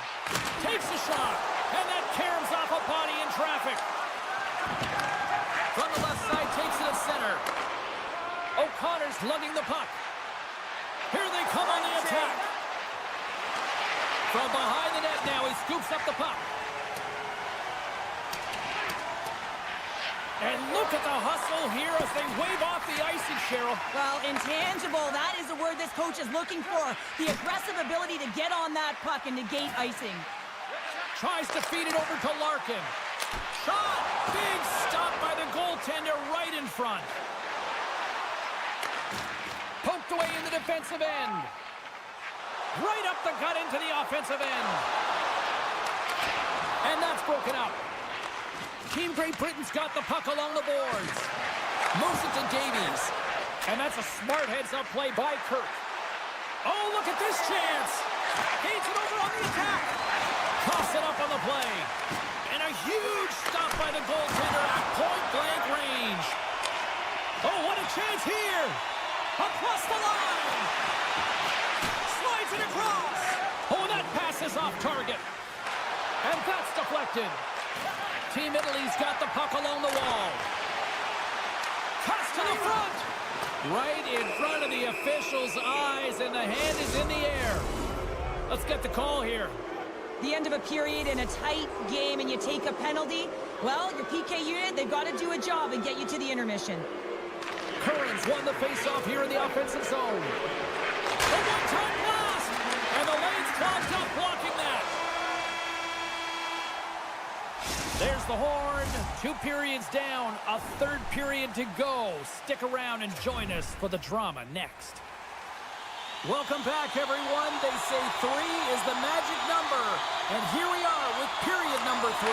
Takes a shot. And that caroms off a body in traffic. From the left side, takes it at center. O'Connor's lugging the puck. Here they come on the attack. From behind the net now, he scoops up the puck. And look at the hustle here as they wave off the icing, Cheryl. Well, intangible, that is the word this coach is looking for. The aggressive ability to get on that puck and negate icing. Tries to feed it over to Larkin. Shot! Big stop by the goaltender right in front. Poked away in the defensive end. Right up the gut into the offensive end. And that's broken up. Team Great Britain's got the puck along the boards. Moves it to Davies. And that's a smart heads-up play by Kirk. Oh, look at this chance. He's it over on the attack. Toss it up on the play. And a huge stop by the goaltender at point-blank range. Oh, what a chance here. Across the line. Slides it across. Oh, that pass is off target. And that's deflected. Team Italy's got the puck along the wall. Toss to the front. Right in front of the official's eyes, and the hand is in the air. Let's get the call here. The end of a period in a tight game, and you take a penalty. Well, your PK unit, they've got to do a job and get you to the intermission. Curran's won the faceoff here in the offensive zone. The one-time blast, and the lane's clogged up blocking that. There's the horn. 2 periods down, a 3rd period to go. Stick around and join us for the drama next. Welcome back, everyone. They say 3 is the magic number. And here we are with period number 3.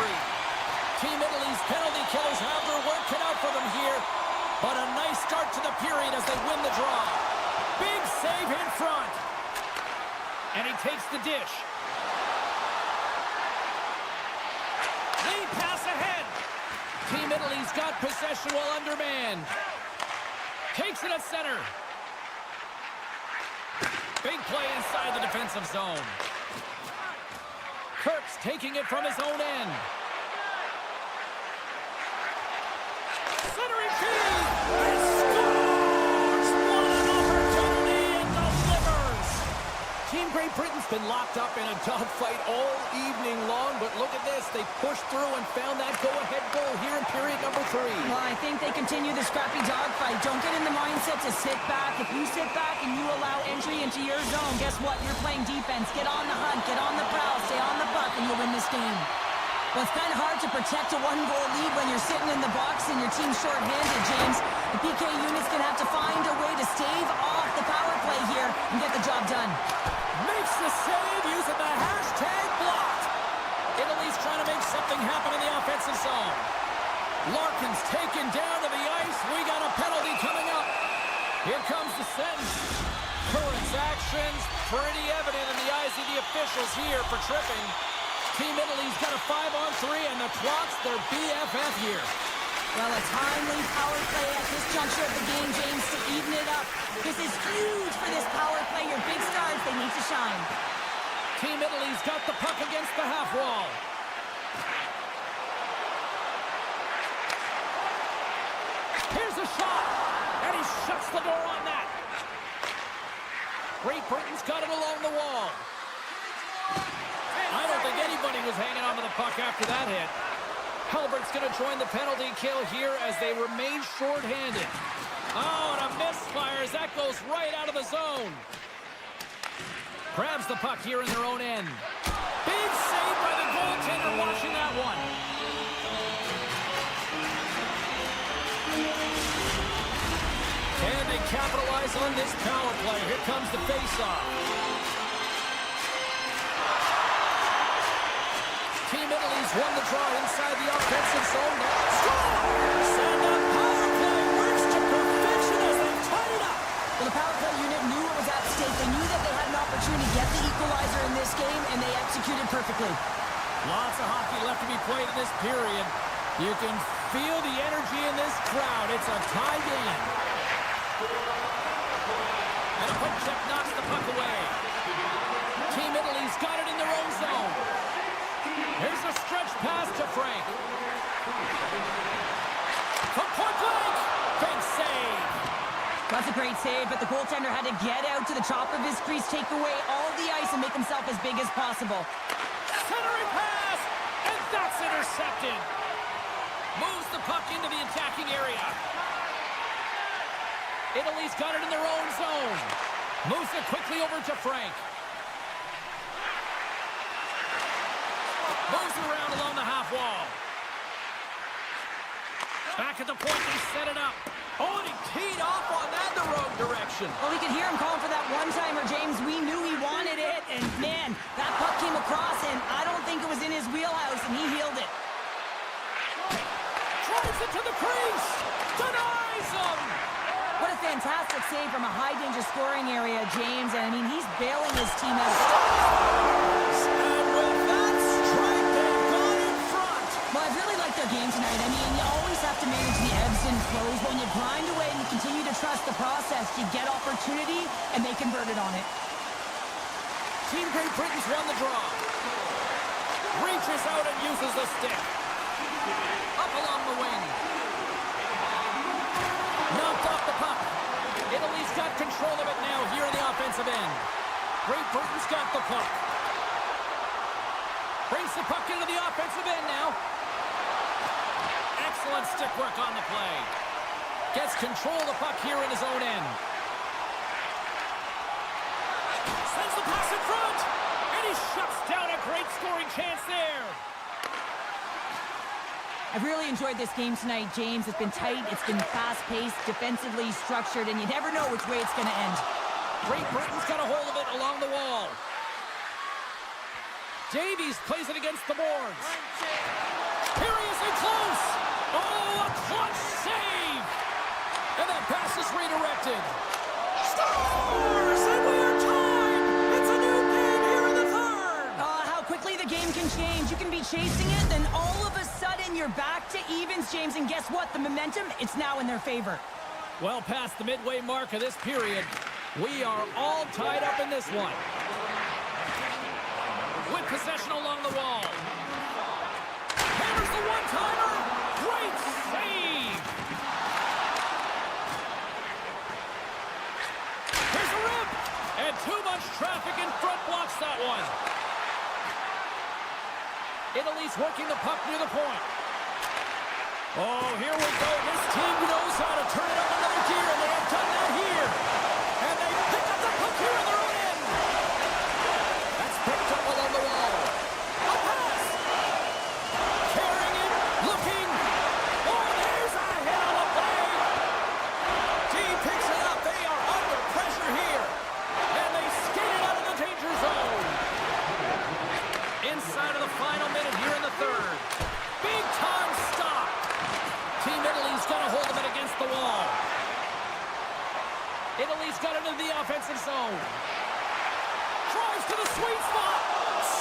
Team Italy's penalty killers have their work cut out for them here. But a nice start to the period as they win the draw. Big save in front. And he takes the dish. Lead pass ahead. Team Italy's got possession while undermanned. Takes it at center. Big play inside the defensive zone. Kirk's taking it from his own end. Centering feed. And scores! What an opportunity and delivers. Team Great Britain's been locked up in a dogfight all evening long, but look at this. They pushed through and found that go-ahead goal here in period number 3. Well, I think they continue the scrappy dogfight. Don't get in the mindset to sit back. If you sit back and you allow entry into your zone, guess what? You're playing defense. Get on the hunt, get on the prowl, stay on the puck, and you'll win this game. Well, it's kind of hard to protect a 1-goal lead when you're sitting in the box and your team's short-handed, James. The PK unit's going to have to find a way to stave off the power play here and get the job done. Makes the save using the hashtag blocked. Italy's trying to make something happen in the offensive zone. Larkin's taken down to the ice. We got a penalty coming up. Here comes the sentence. Curran's actions pretty evident in the eyes of the officials here for tripping. Team Italy's got a 5-on-3, and the Clocks, their BFF here. Well, a timely power play at this juncture of the game, James, to even it up. This is huge for this power play. Your big stars, they need to shine. Team Italy's got the puck against the half wall. Here's a shot, and he shuts the door on that. Great Britain's got it along the wall. I don't think anybody was hanging on to the puck after that hit. Halbert's going to join the penalty kill here as they remain short-handed. Oh, and a misfire as that goes right out of the zone. Grabs the puck here in their own end. Big save by the goaltender watching that one. Can they capitalize on this power play? Here comes the face-off. Team Italy's won the draw inside the offensive zone. Scores! And the power play works to perfection as they tie it up. Well, the power play unit knew what was at stake. They knew that they had an opportunity to get the equalizer in this game, and they executed perfectly. Lots of hockey left to be played in this period. You can feel the energy in this crowd. It's a tie game. And a puck check knocks the puck away. Team Italy's got it in their own zone. Here's a stretch pass to Frank. From point blank. Big save. That's a great save, but the goaltender had to get out to the top of his crease, take away all the ice, and make himself as big as possible. Centering pass, and that's intercepted. Moves the puck into the attacking area. Italy's got it in their own zone. Moves it quickly over to Frank. Moves around along the half wall. Back at the point, they set it up. Oh, and he teed off on that in the wrong direction. Well, we could hear him calling for that one-timer, James. We knew he wanted it, and man, that puck came across him. I don't think it was in his wheelhouse, and he healed it. Drives it to the crease. Denies him. What a fantastic save from a high-danger scoring area, James. And, I mean, he's bailing his team out. And with that strike, they've gone in front. Well, I've really liked their game tonight. I mean, you always have to manage the ebbs and flows. When you grind away and you continue to trust the process, you get opportunity, and they converted on it. Team Great Britain's won the draw. Reaches out and uses the stick. Up along the wing. Knocked off the puck. Italy's got control of it now here in the offensive end. Great Britain's got the puck. Brings the puck into the offensive end now. Excellent stick work on the play. Gets control of the puck here in his own end. Sends the pass in front. And he shuts down a great scoring chance there. I've really enjoyed this game tonight, James. It's been tight, it's been fast-paced, defensively structured, and you never know which way it's going to end. Great Britain's got a hold of it along the wall. Davies plays it against the boards. Here he is in close. Oh, a clutch save. And that pass is redirected. Scores! And we are tied. It's a new game here in the third. How quickly the game can change. You can be chasing it, then all of a sudden you're back to evens, James, and guess what? The momentum, it's now in their favor. Well past the midway mark of this period, we are all tied up in this one. With possession along the wall. Hammers the one-timer. Great save. Here's a rip. And too much traffic in front blocks that one. Italy's working the puck near the point. Oh, here we go. This team knows how to turn it up another gear, and they have done that here. And they pick up the puck here in their own end. That's picked up along the wall. A pass. Carrying it, looking. Oh, there's a hit on the play. D picks it up. They are under pressure here. And they skate it out of the danger zone. Inside of the final minute here in the third. Big time stop. Team Italy's got a hold of it against the wall. Italy's got it into the offensive zone. Drives to the sweet spot.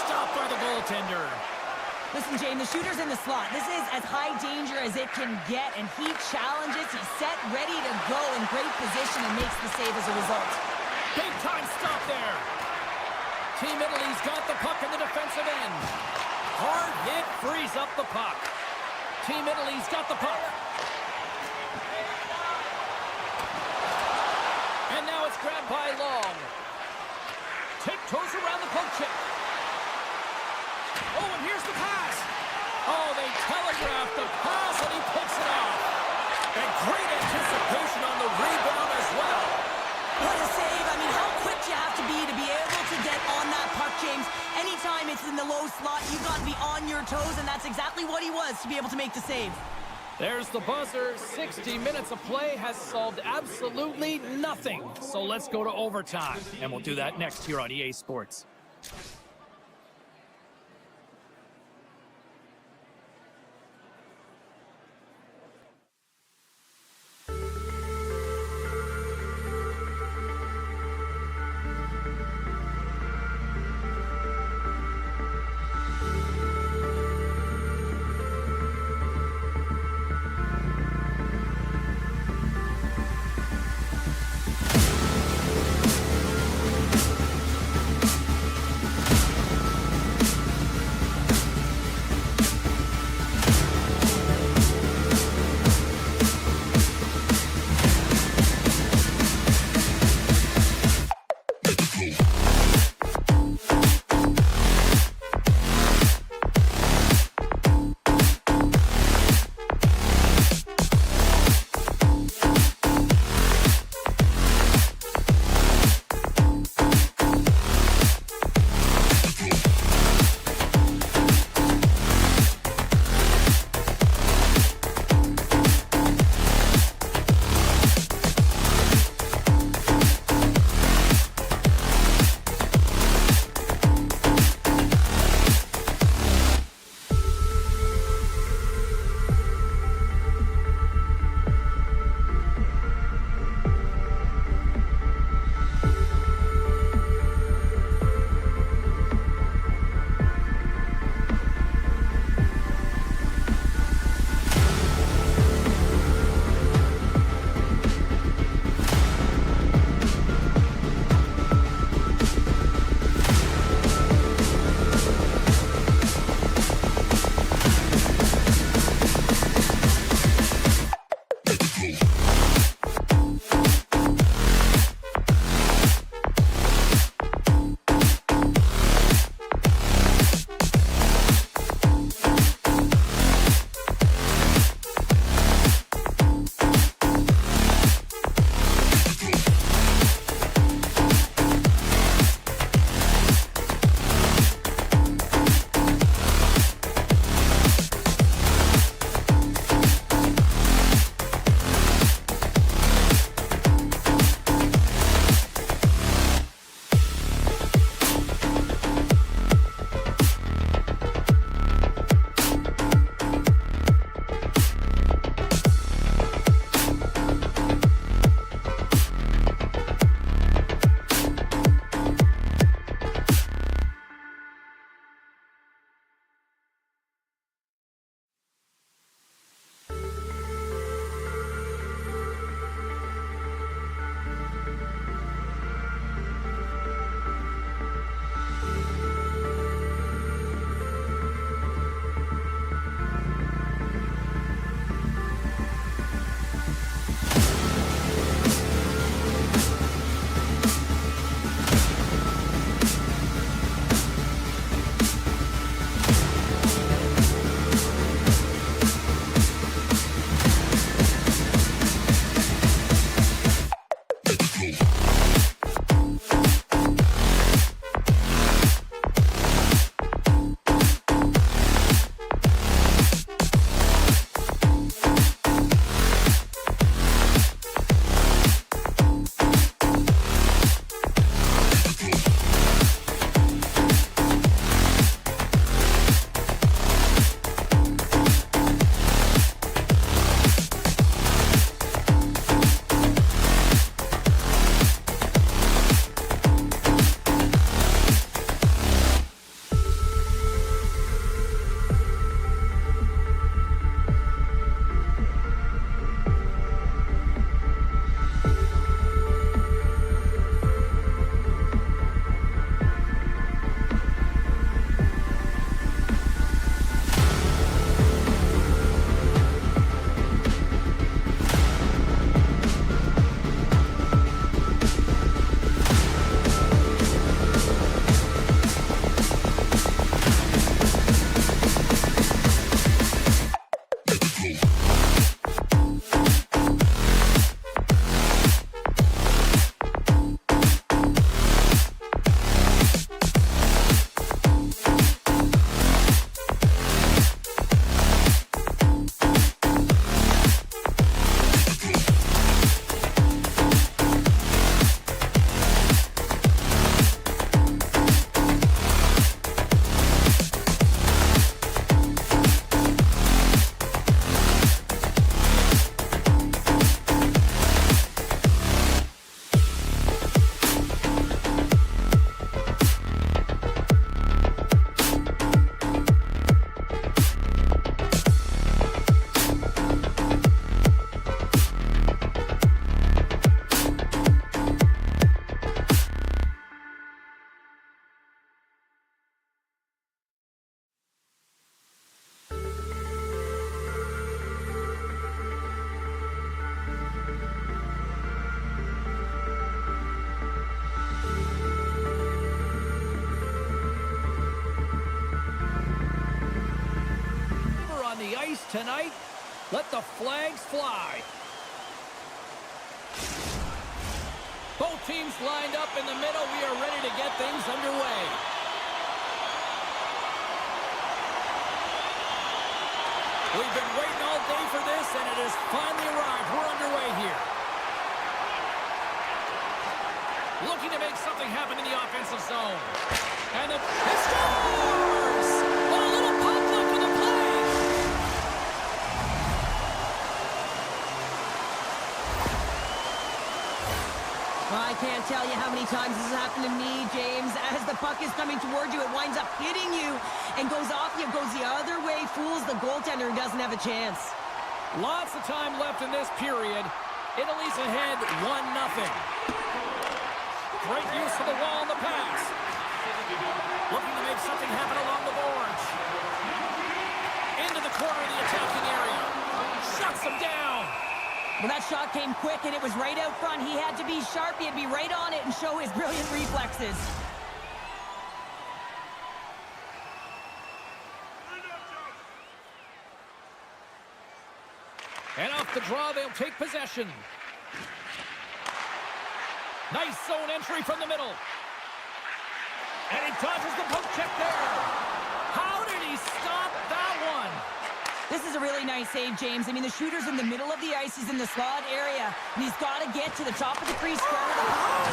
Stopped by the goaltender. Listen, James, the shooter's in the slot. This is as high danger as it can get, and he challenges. He's set, ready to go in great position, and makes the save as a result. Big time stop there. Team Italy's got the puck in the defensive end. Hard hit frees up the puck. Team Italy's got the puck. And now it's grabbed by Long. Tiptoes around the poke check. Oh, and here's the pass. Oh, they telegraphed the pass, and he picks it off. And great anticipation on the rebound as well. What a save. I mean, how quick you have to be able to get on that puck, James. Anytime it's in the low slot, you've got to be on your toes, and that's exactly what he was to be able to make the save. There's the buzzer. 60 minutes of play has solved absolutely nothing. So let's go to overtime, and we'll do that next here on EA Sports. tonight. Let the flags fly. Both teams lined up in the middle. We are ready to get things underway. We've been waiting all day for this, and it has finally arrived. We're underway here. Looking to make something happen in the offensive zone. And it scores! Oh, a little pop look with the play. Well, I can't tell you how many times this has happened to me, James. As the puck is coming toward you, it winds up hitting you and goes off you, goes the other way, fools the goaltender who doesn't have a chance. Lots of time left in this period. Italy's ahead 1-0. Great use of the wall and the pass. Looking to make something happen along the boards. Into the corner of the attacking area. Shuts them down. Well, that shot came quick, and it was right out front. He had to be sharp. He had to be right on it and show his brilliant reflexes. And off the draw, they'll take possession. Nice zone entry from the middle. And he dodges the poke check there. How did he stop that one? This is a really nice save, James. I mean, the shooter's in the middle of the ice. He's in the slot area. And he's got to get to the top of the crease. Oh,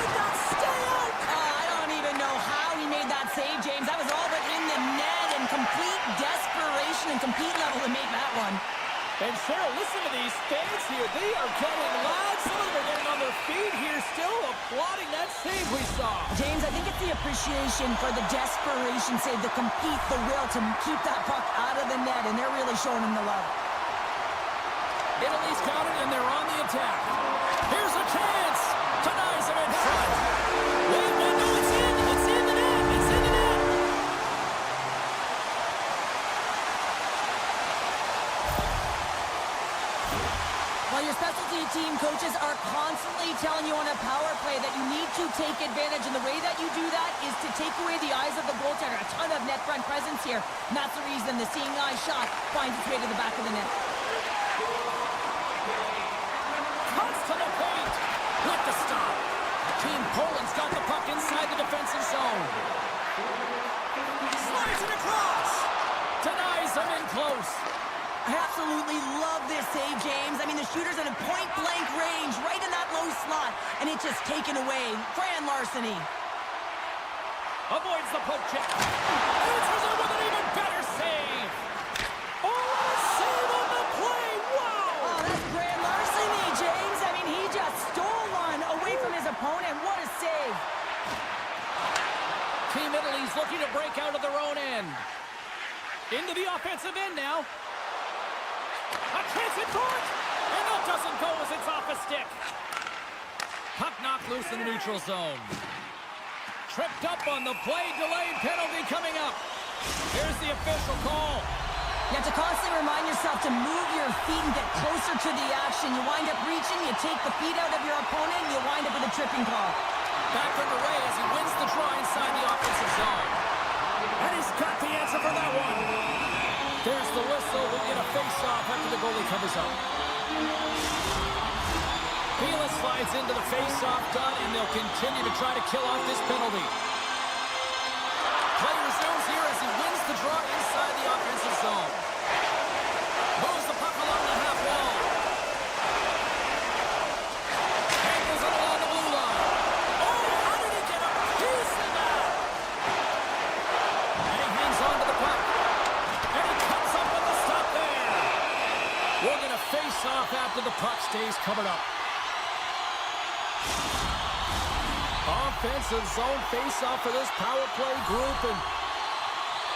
it got stale! I don't even know how he made that save, James. That was all but in the net and complete desperation and compete level to make that one. And Cheryl, listen to these fans here. They are getting loud. Some of them are getting on their feet here, still applauding that save we saw. James, I think it's the appreciation for the desperation save, the compete, the will to keep that puck out of the net, and they're really showing him the love. Italy's got it, and they're on the attack. Here's a chance. Tonight's in front. Wait, no, it's in. It's in the net. It's in the net. Well, your specialty team coaches are constantly telling you on a power play that you need to take advantage, and the way that you do that is to take away the eyes of the goaltender. A ton of net front presence here, and that's the reason the seeing eye shot finds its way to the back of the net. Cuts to the paint. With the stop. Team Poland's got the puck inside the defensive zone. Slides it across. Denies them in close. I absolutely love this save, James. I mean, the shooter's in a point-blank range, right in that low slot, and it's just taken away. Grand larceny. Avoids the poke check. Answers it with an even better save. Oh, save on the play. Wow. Oh, that's grand larceny, James. I mean, he just stole one away from his opponent. What a save. Team Italy's looking to break out of their own end. Into the offensive end now. A chance at court, and that doesn't go as it's off a stick. Puck knocked loose in the neutral zone. Tripped up on the play, delayed penalty coming up. Here's the official call. You have to constantly remind yourself to move your feet and get closer to the action. You wind up reaching, you take the feet out of your opponent, and you wind up with a tripping call. Back underway as he wins the draw inside the offensive zone. And he's got the answer for that one. There's the whistle. We'll get a face-off after the goalie covers up. Pila slides into the face-off done, and they'll continue to try to kill off this penalty. Play resumes here as he wins the draw inside the offensive zone. Moves the puck along the half wall. Angles it along the blue line. Oh, how did he get a piece of that? And he hangs on to the puck. And he comes up with the stop there. We're going to face off after the puck stays covered up. Offensive zone face-off for this power play group.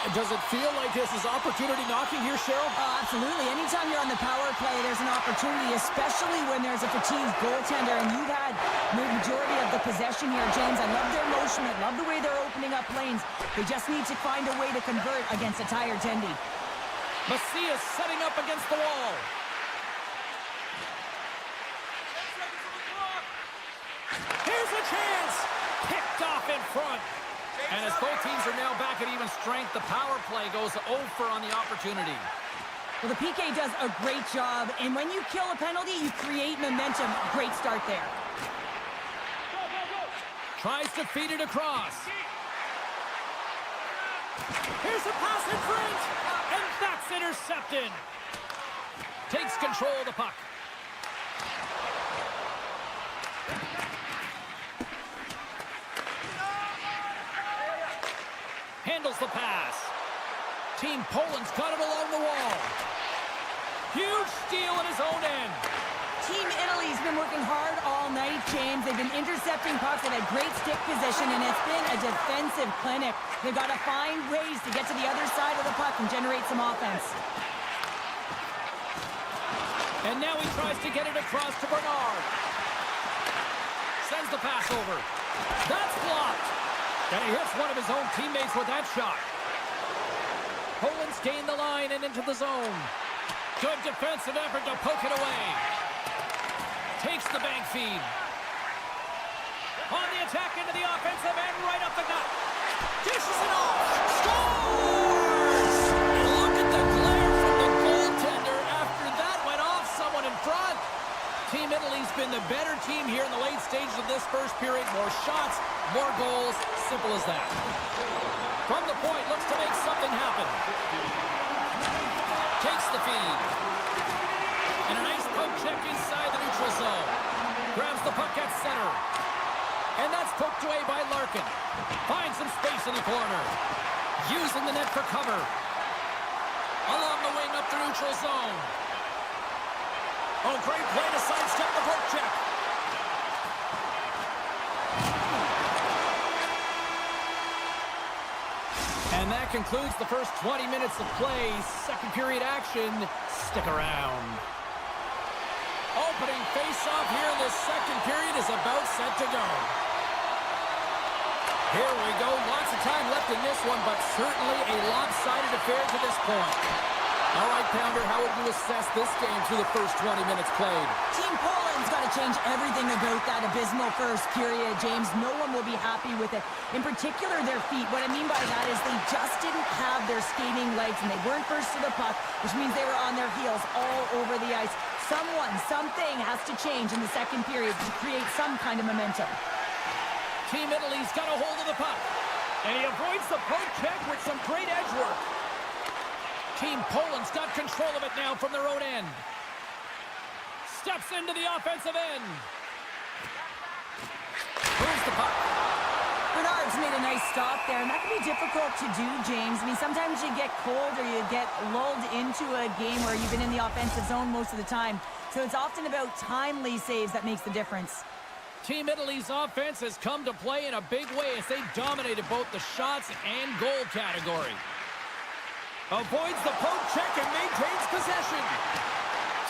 And does it feel like this is opportunity knocking here, Cheryl? Oh, absolutely. Anytime you're on the power play, there's an opportunity, especially when there's a fatigued goaltender. And you've had the majority of the possession here, James. I love their motion. I love the way they're opening up lanes. They just need to find a way to convert against a tired Tendy. Macias setting up against the wall. Here's a chance. Picked off in front. And as both teams are now back at even strength, the power play goes over on the opportunity. Well, the PK does a great job, and when you kill a penalty, you create momentum. Great start there. Tries to feed it across. Here's a pass in front, and that's intercepted. Takes control of the puck. Handles the pass. Team Poland's got it along the wall. Huge steal at his own end. Team Italy's been working hard all night, James. They've been intercepting pucks. They've had great stick position, and it's been a defensive clinic. They've got to find ways to get to the other side of the puck and generate some offense. And now he tries to get it across to Bernard. Sends the pass over. That's blocked. And he hits one of his own teammates with that shot. Poland's gained the line and into the zone. Good defensive effort to poke it away. Takes the bank feed. On the attack into the offensive end, right up the gut. Dishes it off. Scores! Look at the glare from the goaltender after that went off someone in front. Team Italy's been the better team here in the late stages of this first period. More shots, more goals. Simple as that. From the point, looks to make something happen. Takes the feed. And a nice poke check inside the neutral zone. Grabs the puck at center. And that's poked away by Larkin. Finds some space in the corner. Using the net for cover. Along the wing up the neutral zone. Oh, great play to sidestep the poke check. And that concludes the first 20 minutes of play. Second period action. Stick around. Opening face-off here in the second period is about set to go. Here we go. Lots of time left in this one, but certainly a lopsided affair to this point. All right, Pounder, how would you assess this game through the first 20 minutes played? Team Poland's got to change everything about that abysmal first period, James. No one will be happy with it. In particular, their feet. What I mean by that is they just didn't have their skating legs, and they weren't first to the puck, which means they were on their heels all over the ice. Something has to change in the second period to create some kind of momentum. Team Italy's got a hold of the puck. And he avoids the poke check with some great edge work. Team Poland's got control of it now from their own end. Steps into the offensive end. Moves the puck. Bernard's made a nice stop there, and that can be difficult to do, James. I mean, sometimes you get cold or you get lulled into a game where you've been in the offensive zone most of the time. So it's often about timely saves that makes the difference. Team Italy's offense has come to play in a big way as they dominated both the shots and goal category. Avoids the poke check and maintains possession.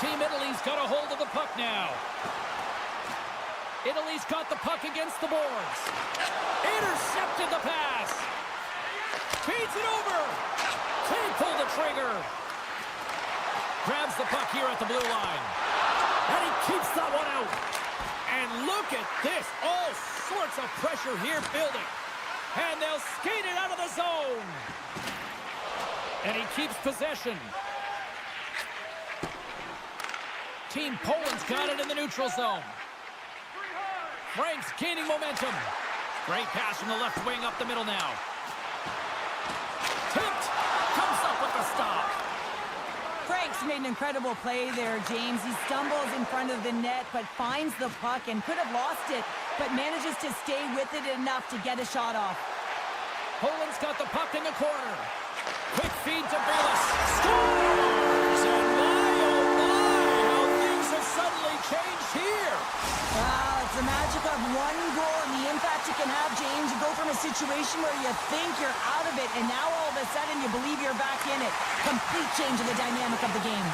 Team Italy's got a hold of the puck now. Italy's got the puck against the boards. Intercepted the pass. Feeds it over. Can't pull the trigger. Grabs the puck here at the blue line. And he keeps that one out. And look at this. All sorts of pressure here building. And they'll skate it out of the zone. And he keeps possession. Team Poland's got it in the neutral zone. Frank's gaining momentum. Great pass from the left wing up the middle now. Tipped. Comes up with the stop. Frank's made an incredible play there, James. He stumbles in front of the net, but finds the puck and could have lost it, but manages to stay with it enough to get a shot off. Poland's got the puck in the corner. Quick feed to Grisza. Scores! And my, oh my, how things have suddenly changed here. Wow, it's the magic of one goal and the impact you can have, James. You go from a situation where you think you're out of it, and now all of a sudden you believe you're back in it. Complete change in the dynamic of the game.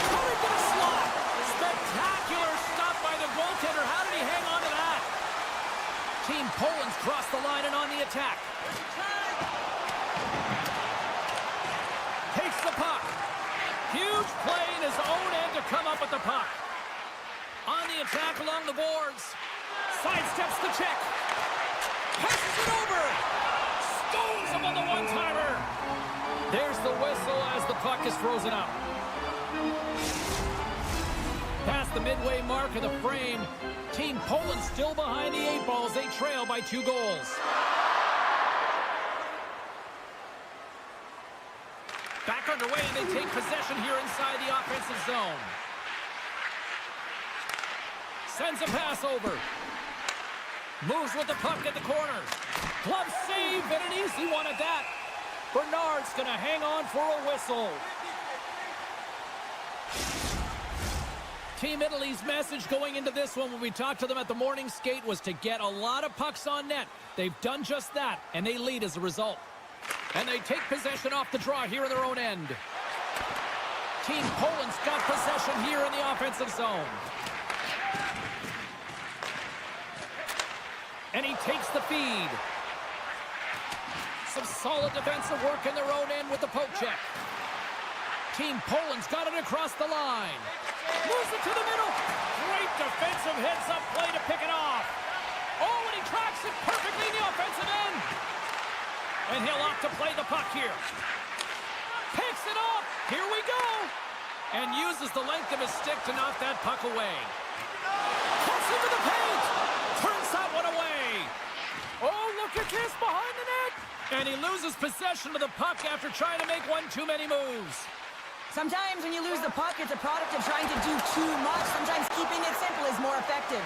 Coming to the slot. Spectacular stop by the goaltender. How did he hang on to that? Team Poland's crossed the line and on the attack. Takes the puck. Huge play in his own end to come up with the puck. On the attack along the boards. Sidesteps the check. Passes it over. Goes him on the one-timer. There's the whistle as the puck is frozen up. Past the midway mark of the frame, Team Poland still behind the 8 balls. They trail by 2 goals. Back underway, and they take possession here inside the offensive zone. Sends a pass over. Moves with the puck at the corner. Glove save, and an easy one at that. Bernard's going to hang on for a whistle. Team Italy's message going into this one when we talked to them at the morning skate was to get a lot of pucks on net. They've done just that, and they lead as a result. And they take possession off the draw here in their own end. Team Poland's got possession here in the offensive zone. And he takes the feed. Some solid defensive work in their own end with the poke check. Team Poland's got it across the line. Moves it to the middle. Great defensive heads-up play to pick it off. Oh, and he tracks it perfectly in the offensive end. And he'll opt to play the puck here. Picks it up. Here we go. And uses the length of his stick to knock that puck away. Cuts into the paint. Turns that one away. Oh, look at this behind the net. And he loses possession of the puck after trying to make one too many moves. Sometimes when you lose the puck, it's a product of trying to do too much. Sometimes keeping it simple is more effective.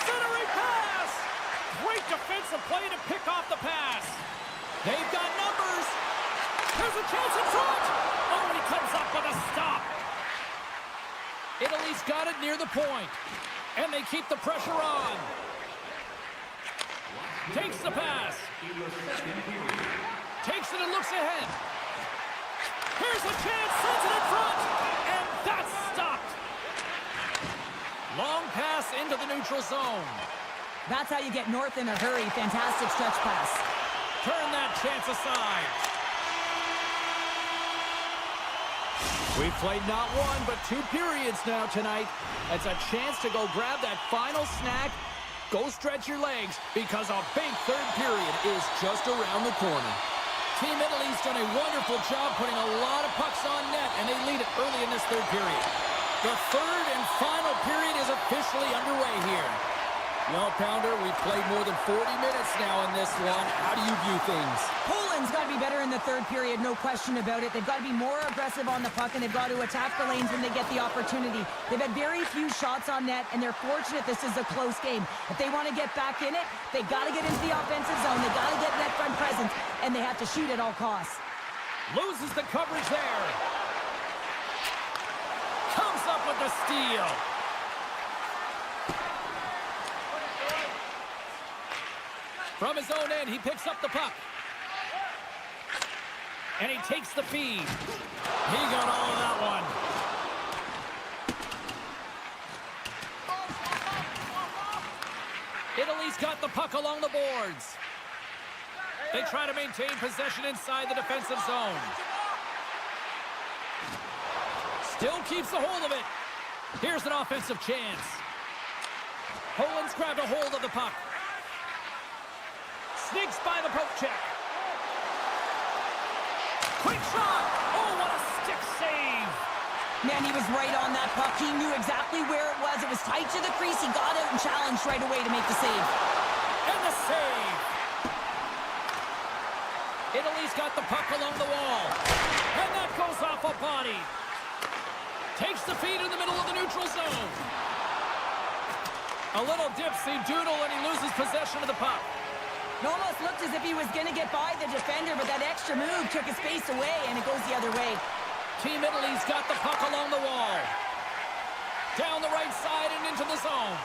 Centering pass! Great defensive play to pick off the pass. They've got numbers. There's a chance in front. Oh, and he comes up with a stop. Italy's got it near the point. And they keep the pressure on. Takes the pass. Takes it and looks ahead. Here's a chance, sends it in front, and that's stopped. Long pass into the neutral zone. That's how you get north in a hurry. Fantastic stretch pass. Turn that chance aside. We've played not one, but 2 periods now tonight. It's a chance to go grab that final snack. Go stretch your legs, because a big 3rd period is just around the corner. Team Italy's done a wonderful job putting a lot of pucks on net, and they lead it early in this 3rd period. The 3rd and final period is officially underway here. Well, Pounder, we've played more than 40 minutes now in this one. How do you view things? Poland's got to be better in the 3rd period, no question about it. They've got to be more aggressive on the puck, and they've got to attack the lanes when they get the opportunity. They've had very few shots on net, and they're fortunate this is a close game. If they want to get back in it, they got to get into the offensive zone. They got to get net front presence, and they have to shoot at all costs. Loses the coverage there. Comes up with the steal. From his own end, he picks up the puck. And he takes the feed. He got all of that one. Italy's got the puck along the boards. They try to maintain possession inside the defensive zone. Still keeps a hold of it. Here's an offensive chance. Poland's grabbed a hold of the puck. Sneaks by the poke check. Quick shot! Oh, what a stick save! Man, he was right on that puck. He knew exactly where it was. It was tight to the crease. He got out and challenged right away to make the save. And the save! Italy's got the puck along the wall. And that goes off a body. Takes the feed in the middle of the neutral zone. A little dipsy doodle and he loses possession of the puck. It almost looked as if he was going to get by the defender, but that extra move took his space away, and it goes the other way. Team Italy's got the puck along the wall. Down the right side and into the zone.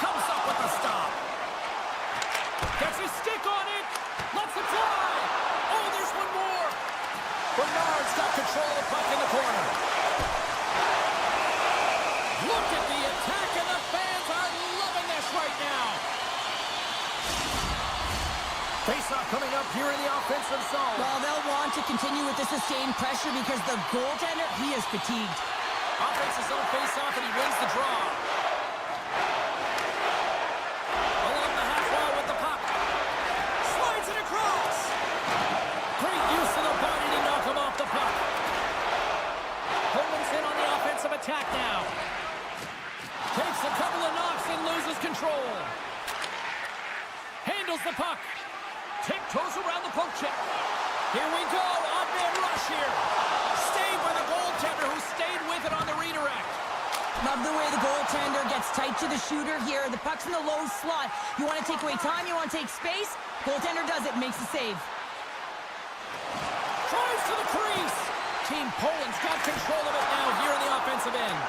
Comes up with a stop. Gets his stick on it. Lets it fly. Oh, there's one more. Bernard's got control of the puck in the corner. Look at the attack, and the fans are loving this right now. Face-off coming up here in the offensive zone. Well, they'll want to continue with the sustained pressure because the goaltender, he is fatigued. Offensive zone face-off, and he wins the draw. Along the half wall with the puck. attack now. Takes a couple of knocks and loses control. Handles the puck. Tiptoes around the poke check. Here we go. Odd man rush here. Saved by the goaltender who stayed with it on the redirect. Love the way the goaltender gets tight to the shooter here. The puck's in the low slot. You want to take away time, you want to take space. Goaltender does it, makes the save. Drives to the crease. Team Poland's got control of it now here in the offensive end.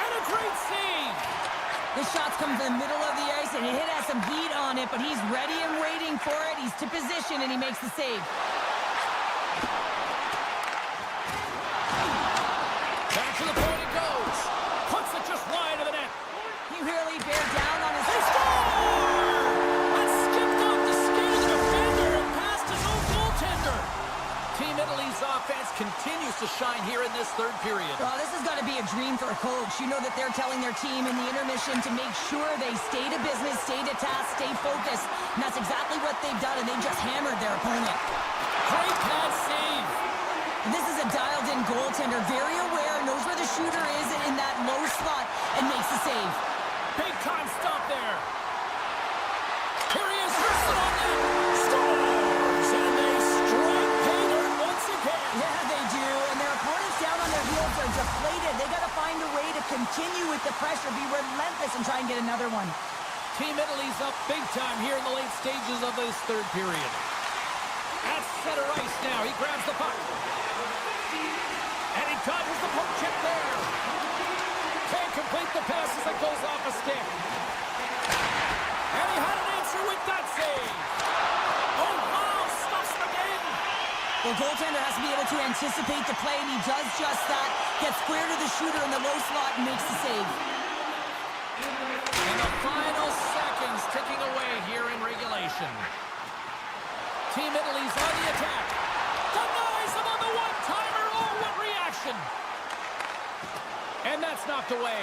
And a great save. The shots come from the middle of the ice, and it has some heat on it, but he's ready and waiting for it. He's to position, and he makes the save. Back to the point it goes. Puts it just wide of the net. He really bear down on his... They score! That skipped off the skate of the defender and past his own goaltender. Team Italy's offense continues to shine here in this third period. Well, this has got to be a dream for a coach. You know that they're telling their team in the intermission to make sure they stay to business, stay to task, stay focused. And that's exactly what they've done, and they've just hammered their opponent. Great pad save. And this is a dialed-in goaltender, very aware, knows where the shooter is in that low slot, and makes the save. Big time stop there. Here he is, hits it on net. Scores! And they strike pay dirt once again. Yeah, they do. And their opponents down on their heels are deflated. They got to find a way to continue with the pressure, be relentless, and try and get another one. Team Italy's up big time here in the late stages of this third period. At center ice now, he grabs the puck. And he dodges the poke check there. Can't complete the pass as it goes off a stick. And he had an answer with that save. Oh, wow, stuffs him again. The goaltender has to be able to anticipate the play, and he does just that. Gets square to the shooter in the low slot and makes the save. And the final seconds ticking away here in regulation. Team Italy's on the attack. Denies him on the one-timer. Oh, what reaction. And that's knocked away.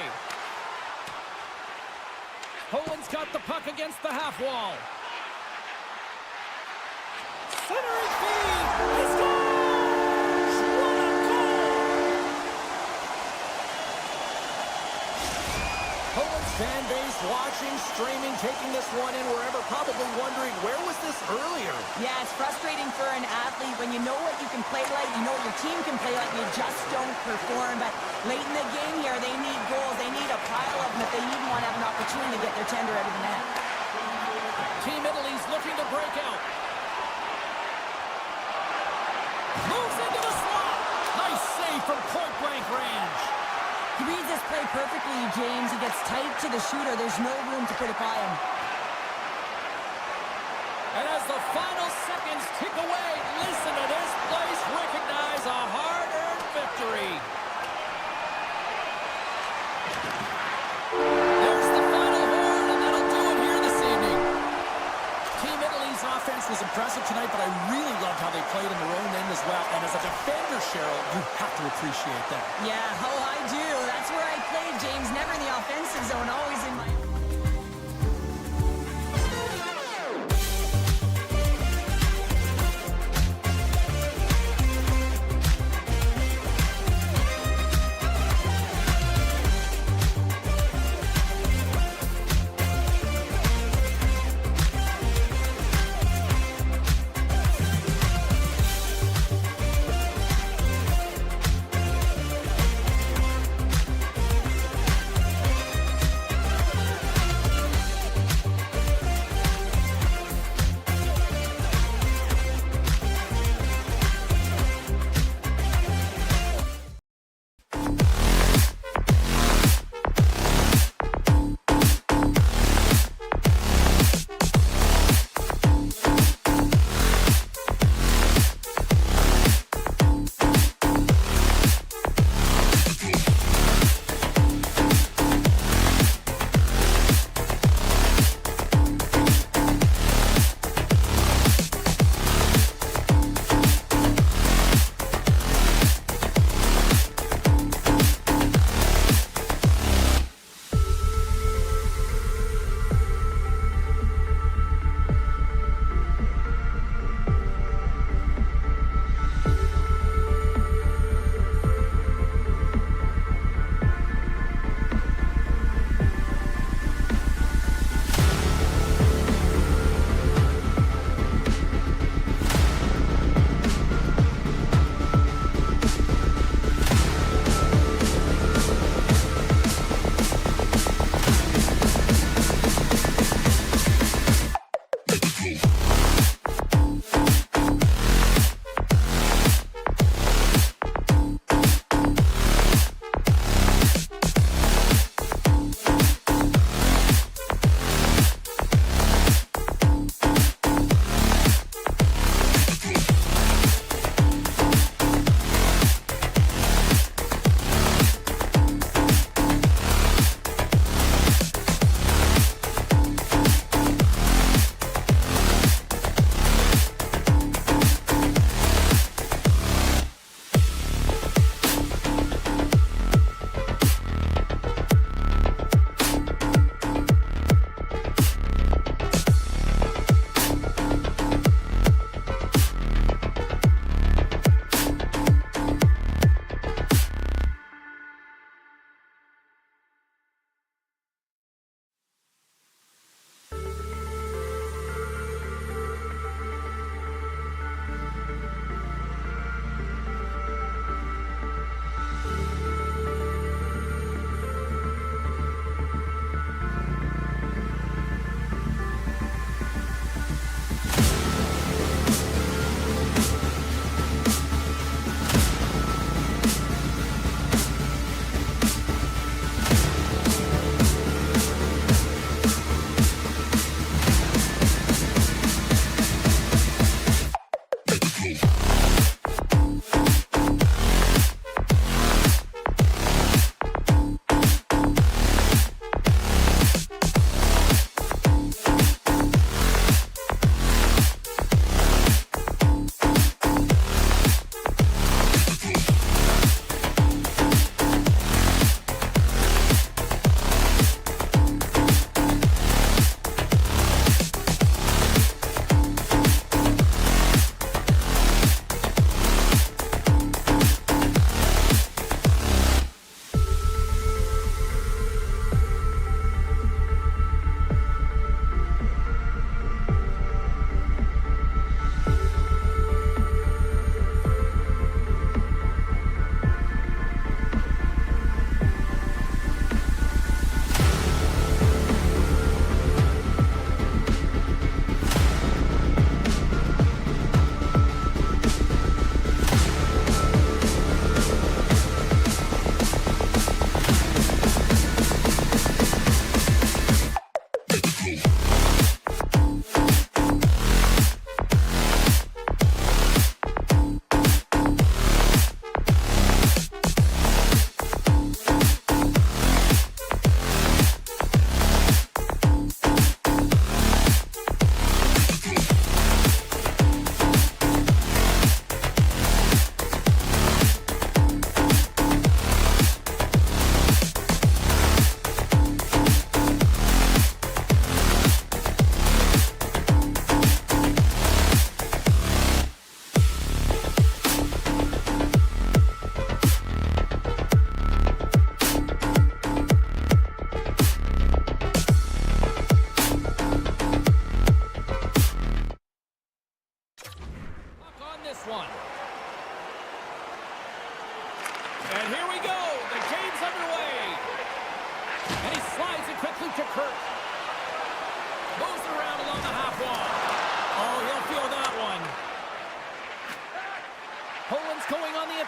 Poland's got the puck against the half wall. Centering feed. He scores! What a goal! Poland's fan base watching, streaming, taking this one in wherever, probably wondering, where was this earlier? Yeah, it's frustrating for an athlete when you know what you can play like, you know what your team can play like, you just don't perform. But late in the game here, they need goals. They need a pile of them if they even want to have an opportunity to get their tender out of the net. Team Italy's looking to break out. Moves into the slot. Nice save from point-blank range. He reads this play perfectly, James. He gets tight to the shooter. There's no room to put it by him. And as the final seconds tick away, listen to this place recognize a hard-earned victory. There's the final horn, and that'll do it here this evening. Team Italy's offense was impressive tonight, but I really loved how they played in their own end as well. And as a defender, Cheryl, you have to appreciate that. Yeah, oh, I do. That's where I played, James. Never in the offensive zone, always in my...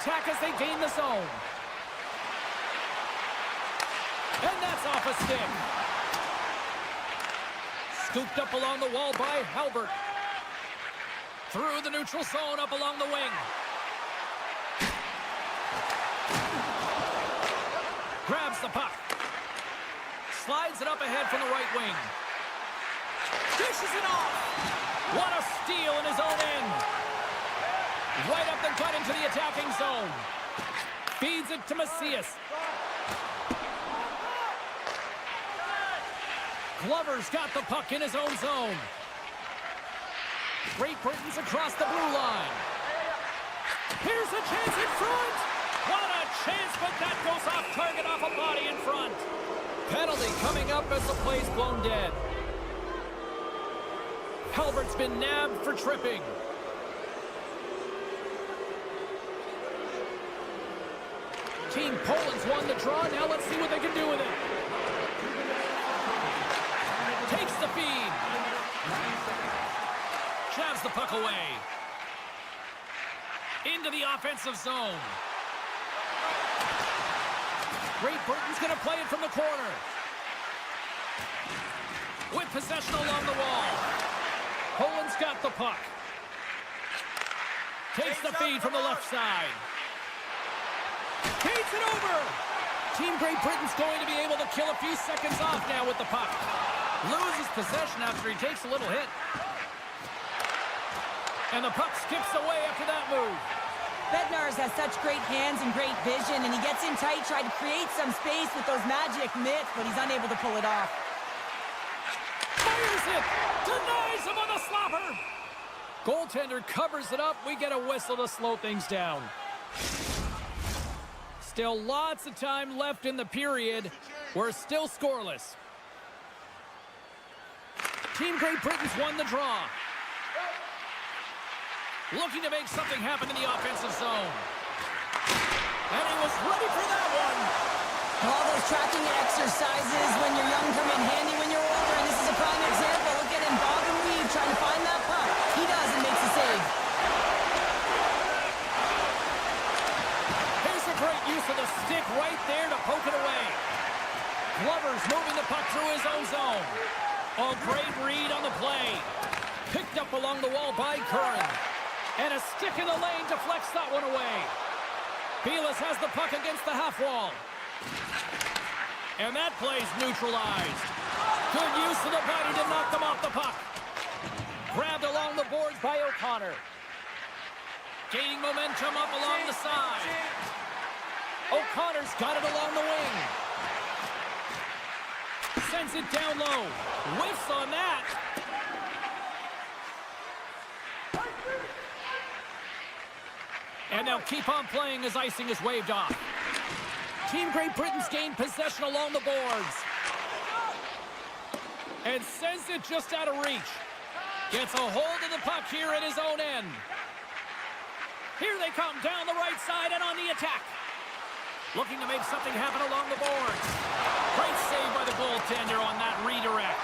attack as they gain the zone. And that's off a stick. Scooped up along the wall by Halbert. Through the neutral zone, up along the wing. Grabs the puck. Slides it up ahead from the right wing. Dishes it off. What a steal in his own end. Right up the gut into the attacking zone. Feeds it to Macias. Glover's got the puck in his own zone. Great Britain's across the blue line. Here's a chance in front. What a chance, but that goes off target, off a body in front. Penalty coming up as the play's blown dead. Halbert's been nabbed for tripping. Team Poland's won the draw. Now let's see what they can do with it. Takes the feed. Shoves the puck away. Into the offensive zone. Great Britain's going to play it from the corner. With possession along the wall. Poland's got the puck. Takes the feed from the left side. Feeds it over. Team Great Britain's going to be able to kill a few seconds off now with the puck. Loses possession after he takes a little hit. And the puck skips away after that move. Bednar's has such great hands and great vision, and he gets in tight, trying to create some space with those magic mitts, but he's unable to pull it off. Fires it! Denies him on the slapper! Goaltender covers it up. We get a whistle to slow things down. Still lots of time left in the period. We're still scoreless. Team Great Britain's won the draw. Looking to make something happen in the offensive zone. And he was ready for that one. All those tracking exercises when you're young come in handy when you're older, and this is a prime example. Look at him bob and weave trying to find that puck. He does and makes a save. Here's a great use of the stick right there to poke it away. Glover's moving the puck through his own zone. A great read on the play. Picked up along the wall by Curran. And a stick in the lane deflects that one away. Belis has the puck against the half wall. And that play's neutralized. Good use of the body to knock them off the puck. Grabbed along the boards by O'Connor. Gaining momentum up along the side. O'Connor's got it along the wing. Sends it down low. Whiffs on that. And they'll keep on playing as icing is waved off. Team Great Britain's gained possession along the boards. And sends it just out of reach. Gets a hold of the puck here at his own end. Here they come down the right side and on the attack. Looking to make something happen along the boards. Great save by the goaltender on that redirect.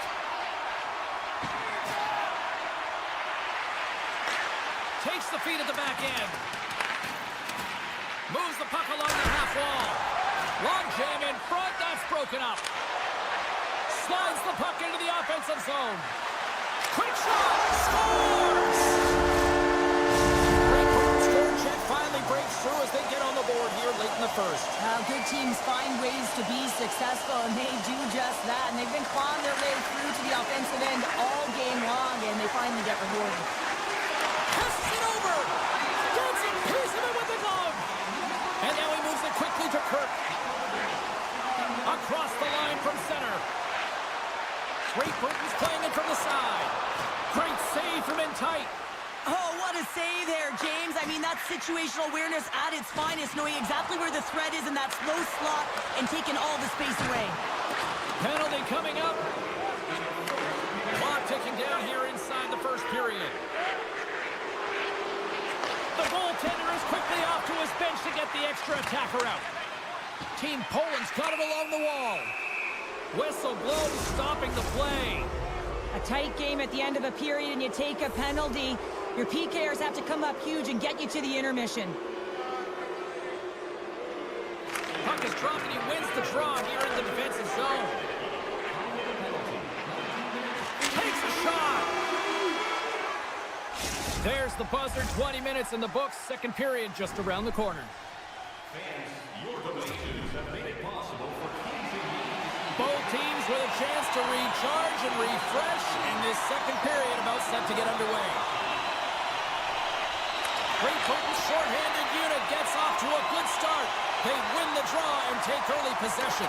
Takes the feed at the back end. Moves the puck along the half wall. Long jam in front, that's broken up. Slides the puck into the offensive zone. Quick shot, scores! Great score check finally breaks through as they get on the board here late in the first. Good teams find ways to be successful, and they do just that. And they've been clawing their way through to the offensive end all game long, and they finally get rewarded. Passes it over! Gets it, piece of it with the glove! And now he moves it quickly to Kirk. Across the line from center. Great Britain's playing it from the side. Great save from in tight. Oh, what a save there, James. I mean, that's situational awareness at its finest, knowing exactly where the threat is in that slow slot and taking all the space away. Penalty coming up. Clock ticking down here inside the first period. The goaltender is quickly off to his bench to get the extra attacker out. Team Poland's got it along the wall. Whistle blows, stopping the play. A tight game at the end of a period and you take a penalty. Your PKers have to come up huge and get you to the intermission. Puck is dropped and he wins the draw here in the defensive zone. Takes a shot. There's the buzzer. 20 minutes in the books. Second period just around the corner. Fans, your donations have made it possible for Both teams with a chance to recharge and refresh, and this second period about set to get underway. Great Britain's shorthanded unit gets off to a good start. They win the draw and take early possession.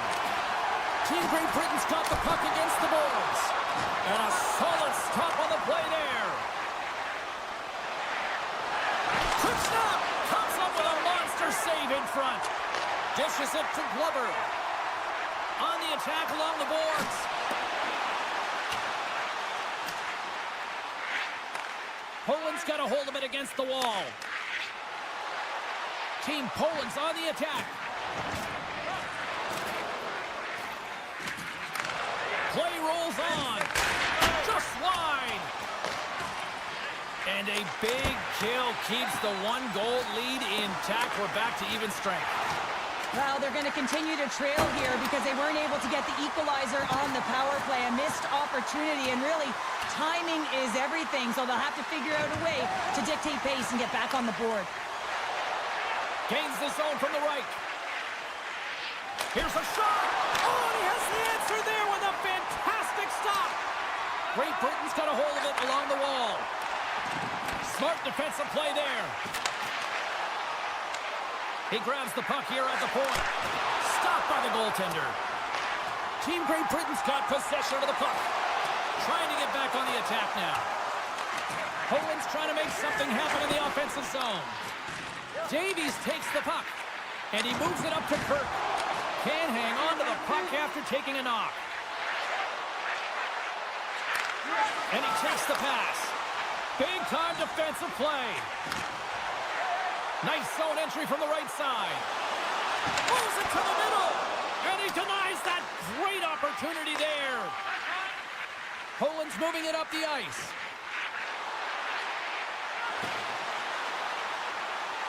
Team Great Britain's got the puck against the boards. And a solid stop on the play there. Quick snap! Comes up with a monster save in front. Dishes it to Glover. On the attack along the boards. Poland's got a hold of it against the wall. Team Poland's on the attack. Play rolls on. Just wide. And a big kill keeps the one-goal lead intact. We're back to even strength. Well, they're going to continue to trail here because they weren't able to get the equalizer on the power play. A missed opportunity, and really, timing is everything, so they'll have to figure out a way to dictate pace and get back on the board. Gains the zone from the right. Here's a shot. Oh, and he has the answer there with a fantastic stop. Great Britain's got a hold of it along the wall. Smart defensive play there. He grabs the puck here at the point. Stopped by the goaltender. Team Great Britain's got possession of the puck. Trying to get back on the attack now. Poland's trying to make something happen in the offensive zone. Davies takes the puck. And he moves it up to Kirk. Can't hang on to the puck after taking a knock. And he takes the pass. Big time defensive play. Nice zone entry from the right side. Moves it to the middle. And he denies that great opportunity there. Poland's moving it up the ice.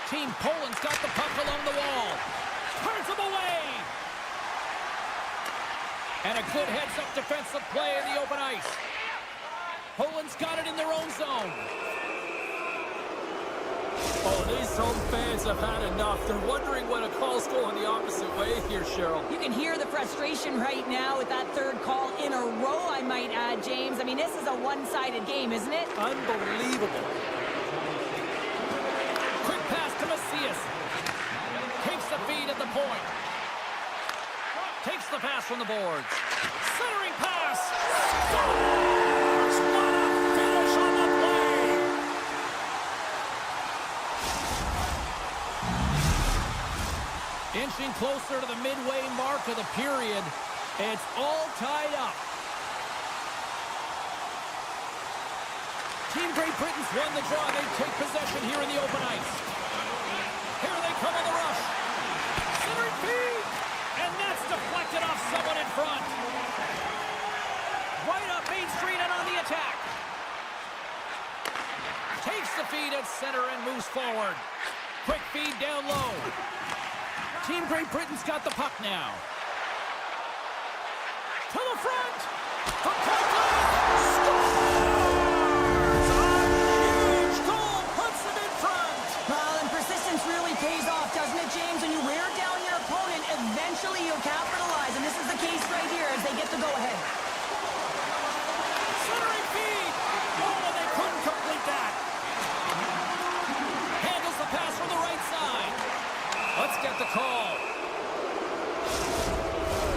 Team Poland's got the puck along the wall. Turns him away. And a good heads-up defensive play in the open ice. Poland's got it in their own zone. Oh, these home fans have had enough. They're wondering when a call's going the opposite way here, Cheryl. You can hear the frustration right now with that third call in a row, I might add, James. I mean, this is a one-sided game, isn't it? Unbelievable. Quick pass to Macias. Takes the feed at the point. Takes the pass from the boards. Centering pass. Scores! What a finish on the play! Inching closer to the midway mark of the period. It's all tied up. Team Great Britain's won the draw. They take possession here in the open ice. Here they come on the rush. Centering feed! And that's deflected off someone in front. Right up Main Street and on the attack. Takes the feed at center and moves forward. Quick feed down low. Team Great Britain's got the puck now. To the front. From point blank. Scores! A huge goal puts them in front. Well, and persistence really pays off, doesn't it, James? When you wear down your opponent, eventually you'll capitalize. And this is the case right here as they get the go-ahead. Centering feed. Oh, and they couldn't complete that. Handles the pass from the right side. Let's get the call.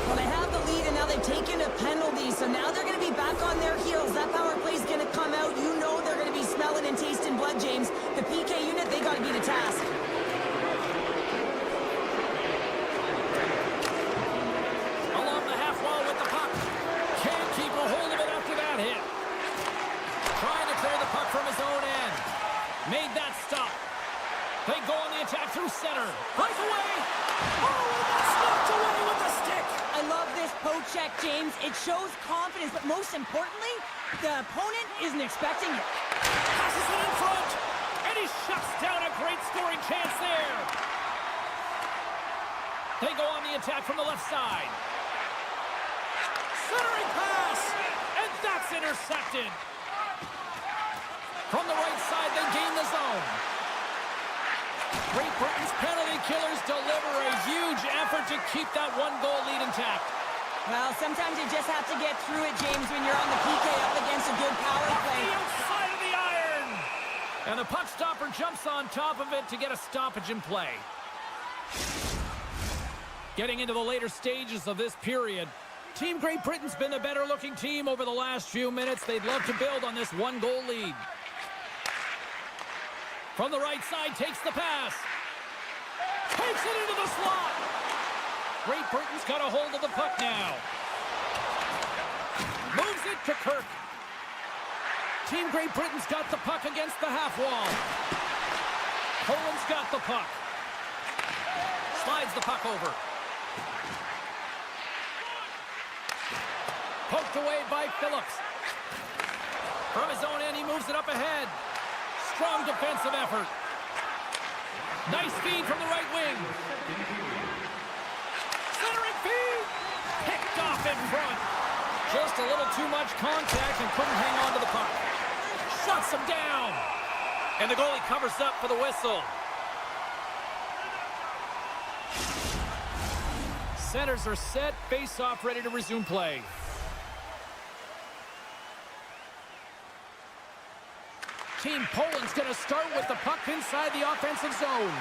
Well, they have the lead, and now they've taken a penalty, so now they're going to be back on their heels. That power play is going to come out. You know they're going to be smelling and tasting blood, James. The PK unit, they got to be the task. Along the half wall with the puck. Can't keep a hold of it after that hit. Trying to clear the puck from his own end. Made that stop. They go on the attack through center. Break away. Oh, and that's knocked away with the stick. I love this poke check, James. It shows confidence, but most importantly, the opponent isn't expecting it. Passes it in front. And he shuts down a great scoring chance there. They go on the attack from the left side. Centering pass. And that's intercepted. From the right side, they gain the zone. Great Britain's penalty killers deliver a huge effort to keep that one-goal lead intact. Well, sometimes you just have to get through it, James, when you're on the PK up against a good power play. The outside of the iron. And the puck stopper jumps on top of it to get a stoppage in play. Getting into the later stages of this period, Team Great Britain's been the better-looking team over the last few minutes. They'd love to build on this one-goal lead. From the right side, takes the pass. Takes it into the slot. Great Britain's got a hold of the puck now. Moves it to Kirk. Team Great Britain's got the puck against the half wall. Poland's got the puck. Slides the puck over. Poked away by Phillips. From his own end, he moves it up ahead. Strong defensive effort. Nice feed from the right wing. Centering feed. Picked off in front. Just a little too much contact and couldn't hang on to the puck. Shuts him down. And the goalie covers up for the whistle. Centers are set. Face-off ready to resume play. Team Poland's going to start with the puck inside the offensive zone.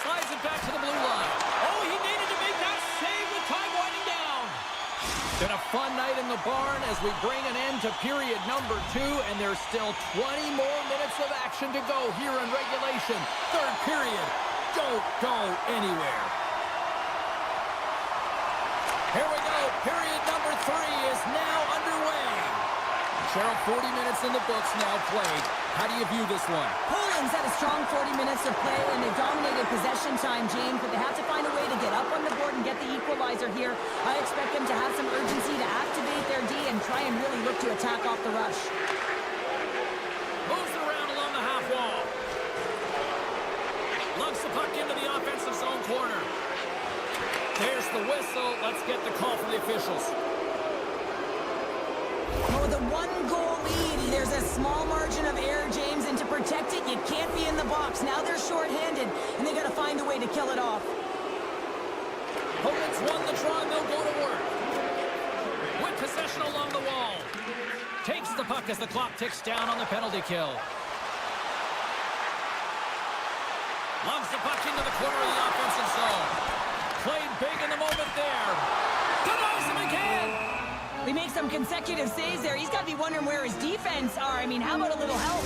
Slides it back to the blue line. Oh, he needed to make that save with time winding down. Been a fun night in the barn as we bring an end to period number 2, and there's still 20 more minutes of action to go here in regulation. Third period. Don't go anywhere. Here we go. Period number 3 is now underway. Cheryl, 40 minutes in the books now played. How do you view this one? Poland's had a strong 40 minutes of play, and they dominated possession time, James, but they have to find a way to get up on the board and get the equalizer here. I expect them to have some urgency to activate their D and try and really look to attack off the rush. Moves it around along the half wall. Lugs the puck into the offensive zone corner. There's the whistle. Let's get the call from the officials. Oh, the one-goal lead. There's a small margin of error, James, into protect it. You can't be in the box. Now they're short-handed, and they got to find a way to kill it off. Opponents won the draw, and they'll go to work. With possession along the wall. Takes the puck as the clock ticks down on the penalty kill. Loves the puck into the corner of the offensive zone. Played big in the moment there. Denies him again. They make some consecutive saves there. He's got to be wondering where his defense are. I mean, how about a little help?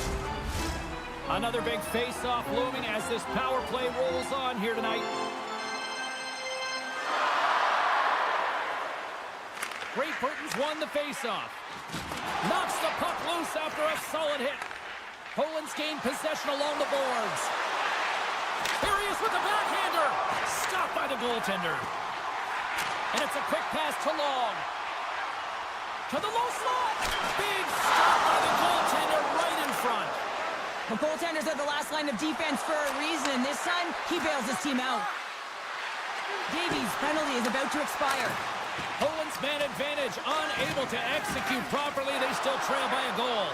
Another big face-off looming as this power play rolls on here tonight. Great Britain's won the face-off. Knocks the puck loose after a solid hit. Poland's gained possession along the boards. Here he is with the backhander. Stopped by the goaltender. And it's a quick pass to Long. To the low slot. Big stop by the goaltender right in front. The goaltenders are the last line of defense for a reason. This time, he bails his team out. Davies' penalty is about to expire. Poland's man advantage, unable to execute properly. They still trail by a goal.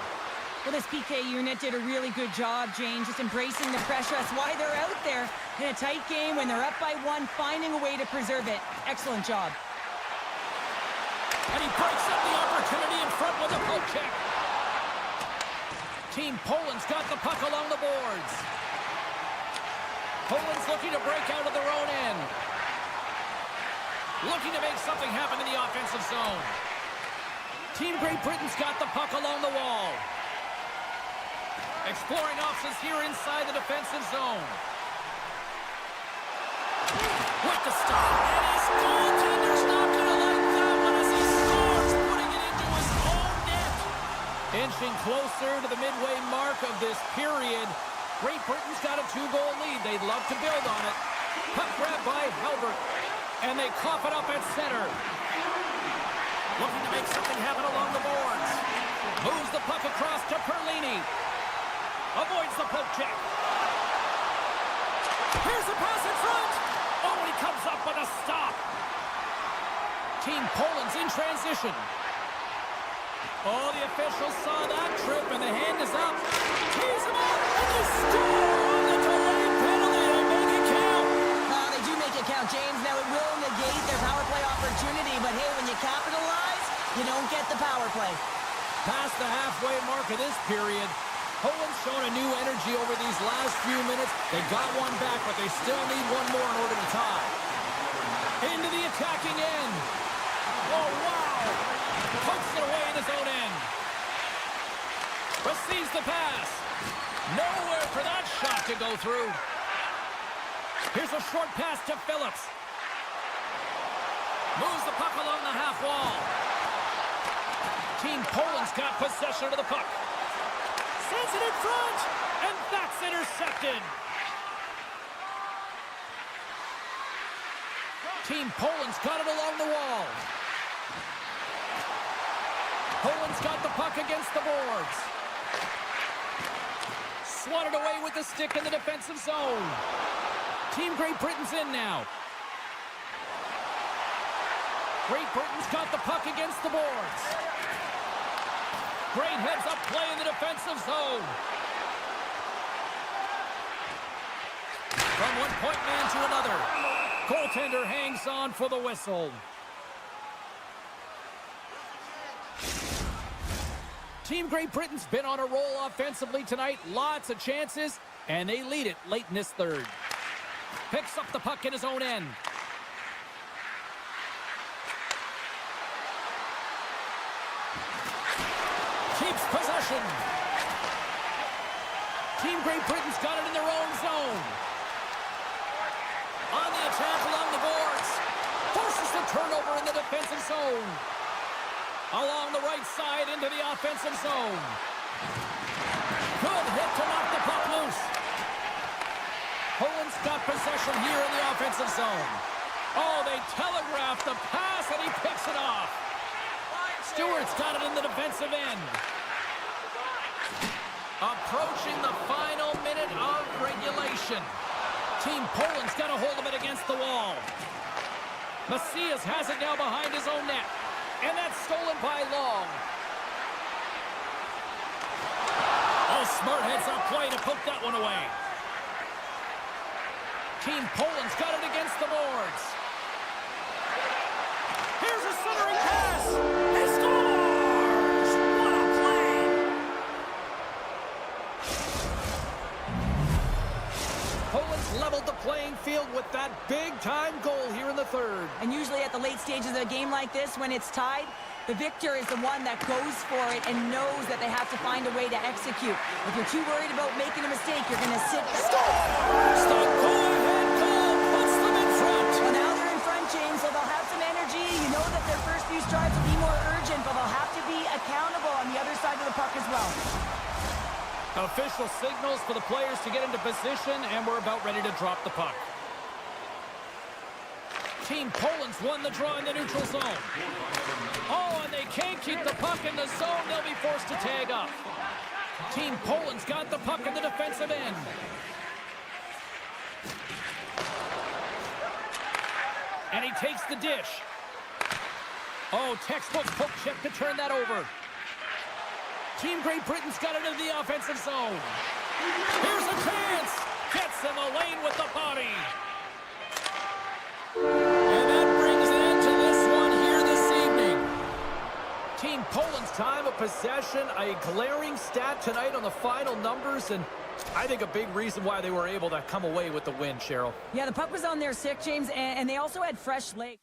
Well, this PK unit did a really good job, Jane, just embracing the pressure. That's why they're out there in a tight game when they're up by one, finding a way to preserve it. Excellent job. And he breaks up the opportunity in front with a poke check. Team Poland's got the puck along the boards. Poland's looking to break out of their own end. Looking to make something happen in the offensive zone. Team Great Britain's got the puck along the wall. Exploring options here inside the defensive zone. With the stop, and his goaltender's not going to like that one as he scores, putting it into his own net. Inching closer to the midway mark of this period. Great Britain's got a 2-goal lead. They'd love to build on it. Puck grab by Halbert, and they cough it up at center. Looking to make something happen along the boards. Moves the puck across to Perlini. Avoids the poke check. Here's the pass in front. Oh, he comes up with a stop. Team Poland's in transition. Oh, the officials saw that trip, and the hand is up. Tees him up, and they score on the delayed penalty to make it count. They do make it count, James. Now, it will negate their power play opportunity, but hey, when you capitalize, you don't get the power play. Past the halfway mark of this period, Poland's shown a new energy over these last few minutes. They got one back, but they still need one more in order to tie. Into the attacking end. Oh, wow. Pokes it away in his own end. Receives the pass. Nowhere for that shot to go through. Here's a short pass to Phillips. Moves the puck along the half wall. Team Poland's got possession of the puck. Sends it in front, and that's intercepted. Team Poland's got it along the wall. Poland's got the puck against the boards. Swatted away with the stick in the defensive zone. Team Great Britain's in now. Great Britain's got the puck against the boards. Great heads-up play in the defensive zone. From one point man to another. Goaltender hangs on for the whistle. Team Great Britain's been on a roll offensively tonight. Lots of chances, and they lead it late in this third. Picks up the puck in his own end. Keeps possession. Team Great Britain's got it in their own zone. On the attack along the boards. Forces the turnover in the defensive zone. Along the right side into the offensive zone. Good hit to knock the puck loose. Poland's got possession here in the offensive zone. Oh, they telegraph the pass, and he picks it off. Stewart's got it in the defensive end. Approaching the final minute of regulation. Team Poland's got a hold of it against the wall. Macias has it now behind his own net. And that's stolen by Long. Oh, smart heads up play to poke that one away. Team Poland's got it against the boards. Here's a centering pass. He scores! What a play! Poland's leveled the playing field with that big-time goal here in the third. And usually at the late stages of a game like this, when it's tied, the victor is the one that goes for it and knows that they have to find a way to execute. If you're too worried about making a mistake, you're going to sit back. Scores! The go-ahead goal puts them in front. Well, now they're in front, James, so they'll have some energy. You know that their first few strides will be more urgent, but they'll have to be accountable on the other side of the puck as well. Official signals for the players to get into position, and we're about ready to drop the puck. Team Poland's won the draw in the neutral zone. Oh, and they can't keep the puck in the zone. They'll be forced to tag up. Team Poland's got the puck in the defensive end. And he takes the dish. Oh, textbook poke check to turn that over. Team Great Britain's got it in the offensive zone. Here's a chance. Gets in the lane with the body. And that brings an end to this one here this evening. Team Poland's time of possession, a glaring stat tonight on the final numbers, and I think a big reason why they were able to come away with the win, Cheryl. Yeah, the puck was on their stick, James, and they also had fresh legs.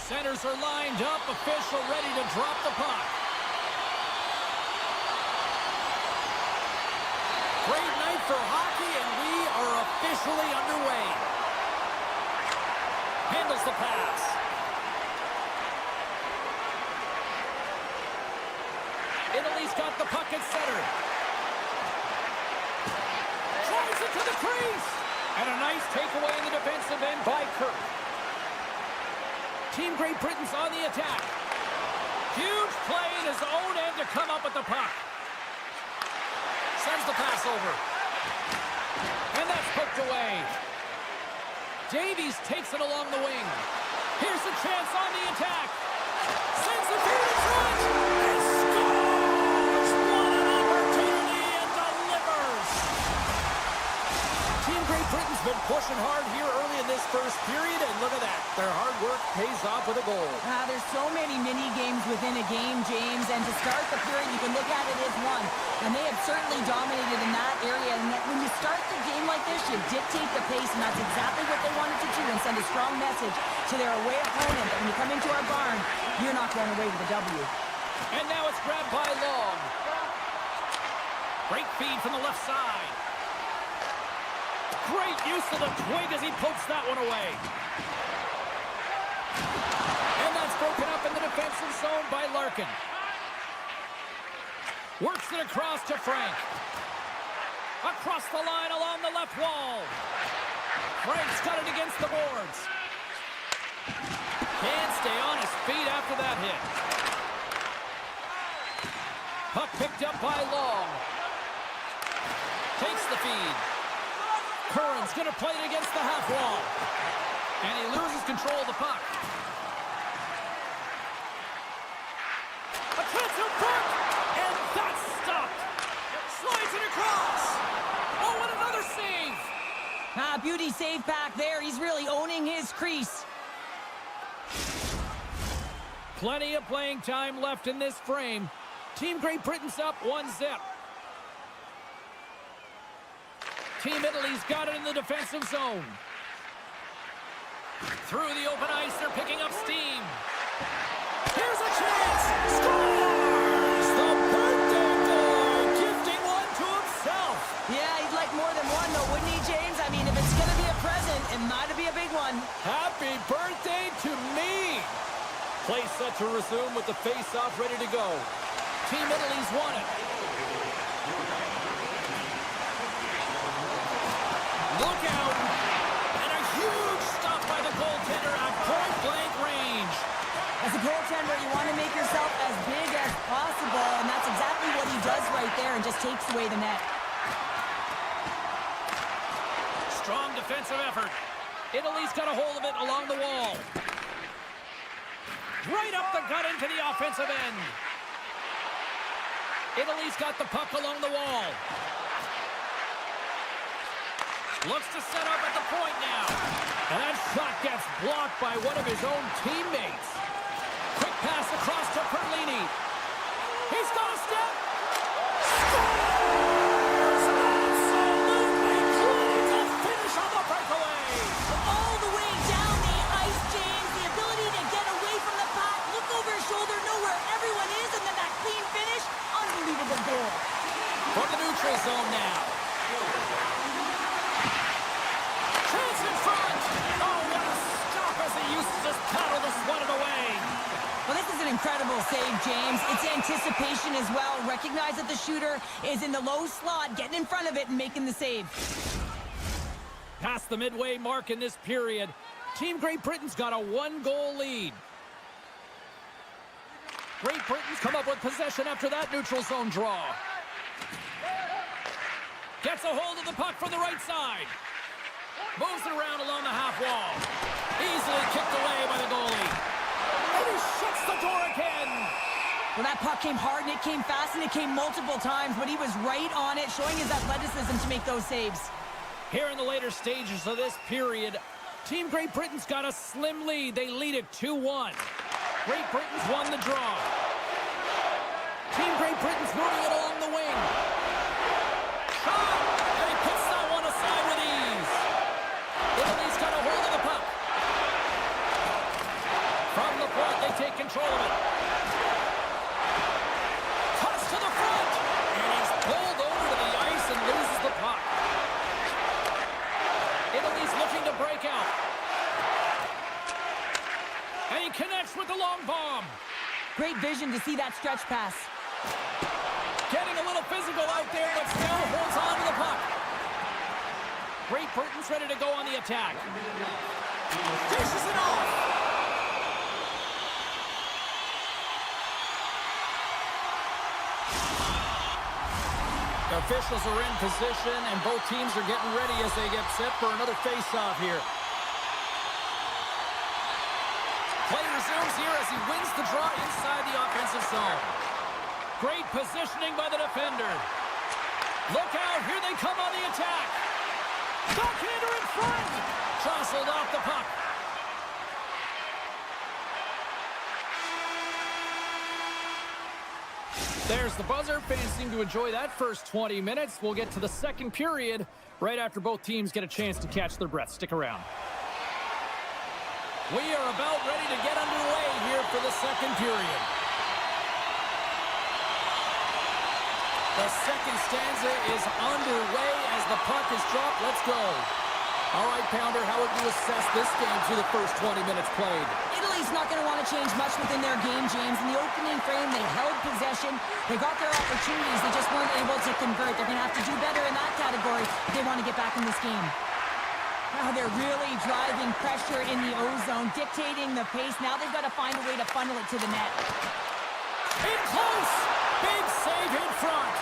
Centers are lined up. Official ready to drop the puck. Great night for hockey, and we are officially underway. Handles the pass. Italy's got the puck at center. Drives it to the crease. And a nice takeaway in the defensive end by Kirk. Team Great Britain's on the attack. Huge play in his own end to come up with the puck. Sends the pass over. And that's poked away. Davies takes it along the wing. Here's a chance on the attack. Sends the feed in front. And scores! What an opportunity and delivers. Team Great Britain's been pushing hard here early in this first period, and look at that. Their hard work pays off with a goal. There's so many mini games within a game, James, and to start the period, you can look at it as one. And they have certainly dominated in that area. And when you start the game like this, you dictate the pace, and that's exactly what they wanted to do and send a strong message to their away opponent that when you come into our barn, you're not going away with a W. And now it's grabbed by Long. Great feed from the left side. Great use of the twig as he pokes that one away. And that's broken up in the defensive zone by Larkin. Works it across to Frank. Across the line along the left wall. Frank's got it against the boards. Can't stay on his feet after that hit. Puck picked up by Long. Takes the feed. Curran's going to play it against the half wall. And he loses control of the puck. A chance in front! And that's stopped! Slides it across! Oh, and another save! Beauty save back there. He's really owning his crease. Plenty of playing time left in this frame. Team Great Britain's up 1-0. Team Italy's got it in the defensive zone. Through the open ice, they're picking up steam. Here's a chance! Scores! The birthday boy gifting one to himself. Yeah, he'd like more than one, though, wouldn't he, James? I mean, if it's going to be a present, it might be a big one. Happy birthday to me! Play set to resume with the face-off ready to go. Team Italy's won it. Look out! And a huge stop by the goaltender at point-blank range. As a goaltender, you want to make yourself as big as possible, and that's exactly what he does right there and just takes away the net. Strong defensive effort. Italy's got a hold of it along the wall. Right up the gut into the offensive end. Italy's got the puck along the wall. Looks to set up at the point now. And that shot gets blocked by one of his own teammates. Quick pass across to Perlini. He's got a step. Scores! Absolutely clinical finish on the breakaway. All the way down the ice, James. The ability to get away from the puck, look over his shoulder, know where everyone is, and then that clean finish. Unbelievable goal. From the neutral zone now. Chance in front. Oh, what a stop as he used to just paddle to swat it away. Well, this is an incredible save, James. It's anticipation as well. Recognize that the shooter is in the low slot, getting in front of it and making the save. Past the midway mark in this period, Team Great Britain's got a one-goal lead. Great Britain's come up with possession after that neutral zone draw. Gets a hold of the puck from the right side. Moves it around along the half wall. Easily kicked away by the goalie. And he shuts the door again. Well, that puck came hard, and it came fast, and it came multiple times, but he was right on it, showing his athleticism to make those saves. Here in the later stages of this period, Team Great Britain's got a slim lead. They lead it 2-1. Great Britain's won the draw. Team Great Britain's moving it along the wing. Shot! And he puts that one aside with ease. Italy's got a hold of the puck. From the control of it. Cuts to the front. And he's pulled over to the ice and loses the puck. Italy's looking to break out. And he connects with the long bomb. Great vision to see that stretch pass. Getting a little physical out there, but still holds on to the puck. Great Britain's ready to go on the attack. Dishes it off. The officials are in position, and both teams are getting ready as they get set for another face-off here. Play resumes here as he wins the draw inside the offensive zone. Great positioning by the defender. Look out, here they come on the attack. Backhander in front. Jostled off the puck. There's the buzzer. Fans seem to enjoy that first 20 minutes. We'll get to the second period right after both teams get a chance to catch their breath. Stick around. We are about ready to get underway here for the second period. The second stanza is underway as the puck is dropped. Let's go. All right, Pounder, how would you assess this game through the first 20 minutes played? Italy's not going to want to change much within their game, James. In the opening frame, they held possession. They got their opportunities. They just weren't able to convert. They're going to have to do better in that category if they want to get back in this game. Now they're really driving pressure in the O-zone, dictating the pace. Now they've got to find a way to funnel it to the net. In close! Big save in front.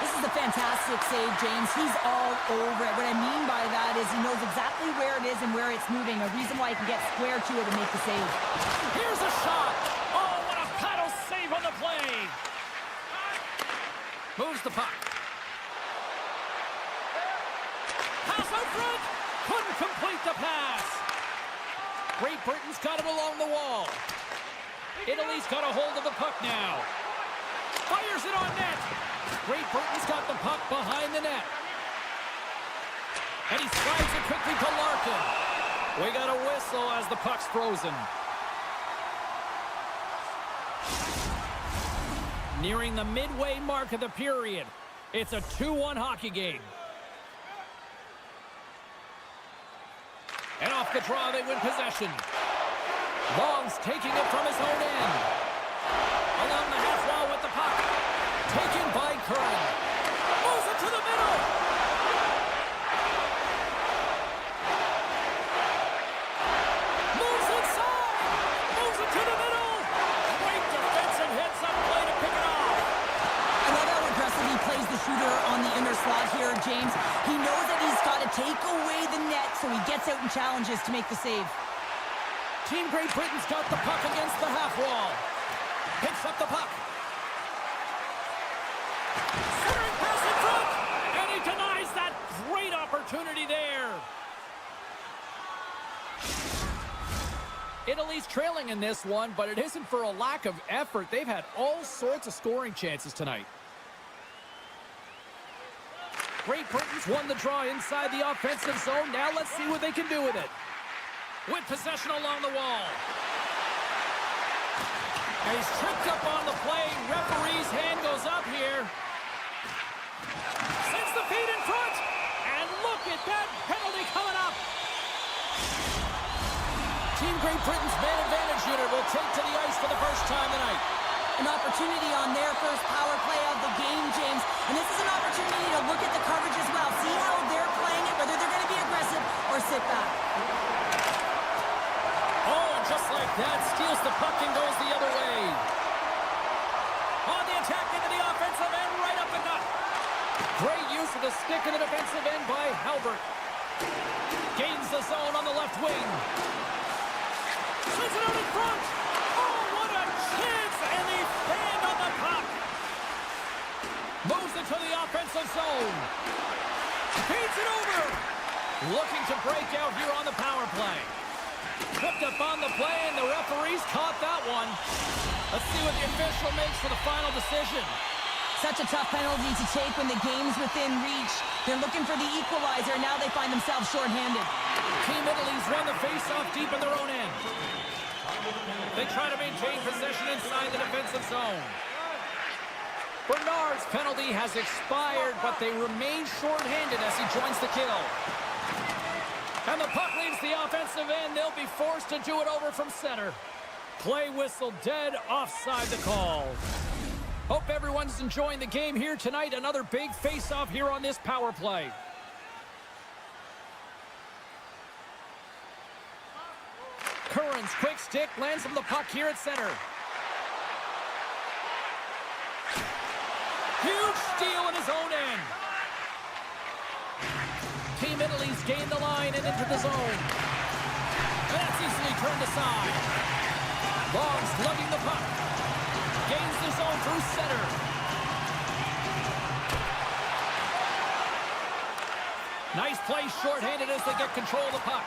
This is a fantastic save, James. He's all over it. What I mean by that is he knows exactly where it is and where it's moving. A reason why he can get square to it and make the save. Here's a shot. Oh, what a paddle save on the play. Moves the puck. Pass out front. Couldn't complete the pass. Great Britain's got it along the wall. Italy's got a hold of the puck now. Fires it on net. Great Britain's got the puck behind the net. And he slides it quickly to Larkin. We got a whistle as the puck's frozen. Nearing the midway mark of the period. It's a 2-1 hockey game. And off the draw, they win possession. Long's taking it from his own end. Along the half wall with the puck. Taken by Curran. Moves it to the middle. Moves inside. Moves it to the middle. Great defensive hits on play to pick it off. I love how aggressive he plays the shooter on the inner slot here, James. He knows that he's got to take away the net, so he gets out and challenges to make the save. Team Great Britain's got the puck against the half wall. Picks up the puck. Centering pass in front. And he denies that great opportunity there. Italy's trailing in this one, but it isn't for a lack of effort. They've had all sorts of scoring chances tonight. Great Britain's won the draw inside the offensive zone. Now let's see what they can do with it. With possession along the wall. And he's tripped up on the play. Referee's hand goes up here. Sends the feet in front. And look at that penalty coming up. Team Great Britain's man advantage unit will take to the ice for the first time tonight. An opportunity on their first power play of the game, James. And this is an opportunity to look at the coverage as well. See how they're playing it, whether they're going to be aggressive or sit back. Oh, and just like that, steals the puck and goes the other way. On the attack into the offensive end, right up the gut. Great use of the stick in the defensive end by Halbert. Gains the zone on the left wing. Sends it out in front. Oh, what a chance! And he fanned on the puck. Moves it to the offensive zone. Feeds it over. Looking to break out here on the power play. Tripped up on the play, and the referees caught that one. Let's see what the official makes for the final decision. Such a tough penalty to take when the game's within reach. They're looking for the equalizer. Now they find themselves shorthanded. Team Italy's won the face-off deep in their own end. They try to maintain possession inside the defensive zone. Bernard's penalty has expired, but they remain short-handed as he joins the kill. And the puck leaves the offensive end. They'll be forced to do it over from center. Play whistle dead, offside the call. Hope everyone's enjoying the game here tonight. Another big face-off here on this power play. Curran's quick stick lands him the puck here at center. Huge steal in his own end. Team Italy's gained the line and into the zone. And that's easily turned aside. Long's lugging the puck. Gains the zone through center. Nice play shorthanded as they get control of the puck.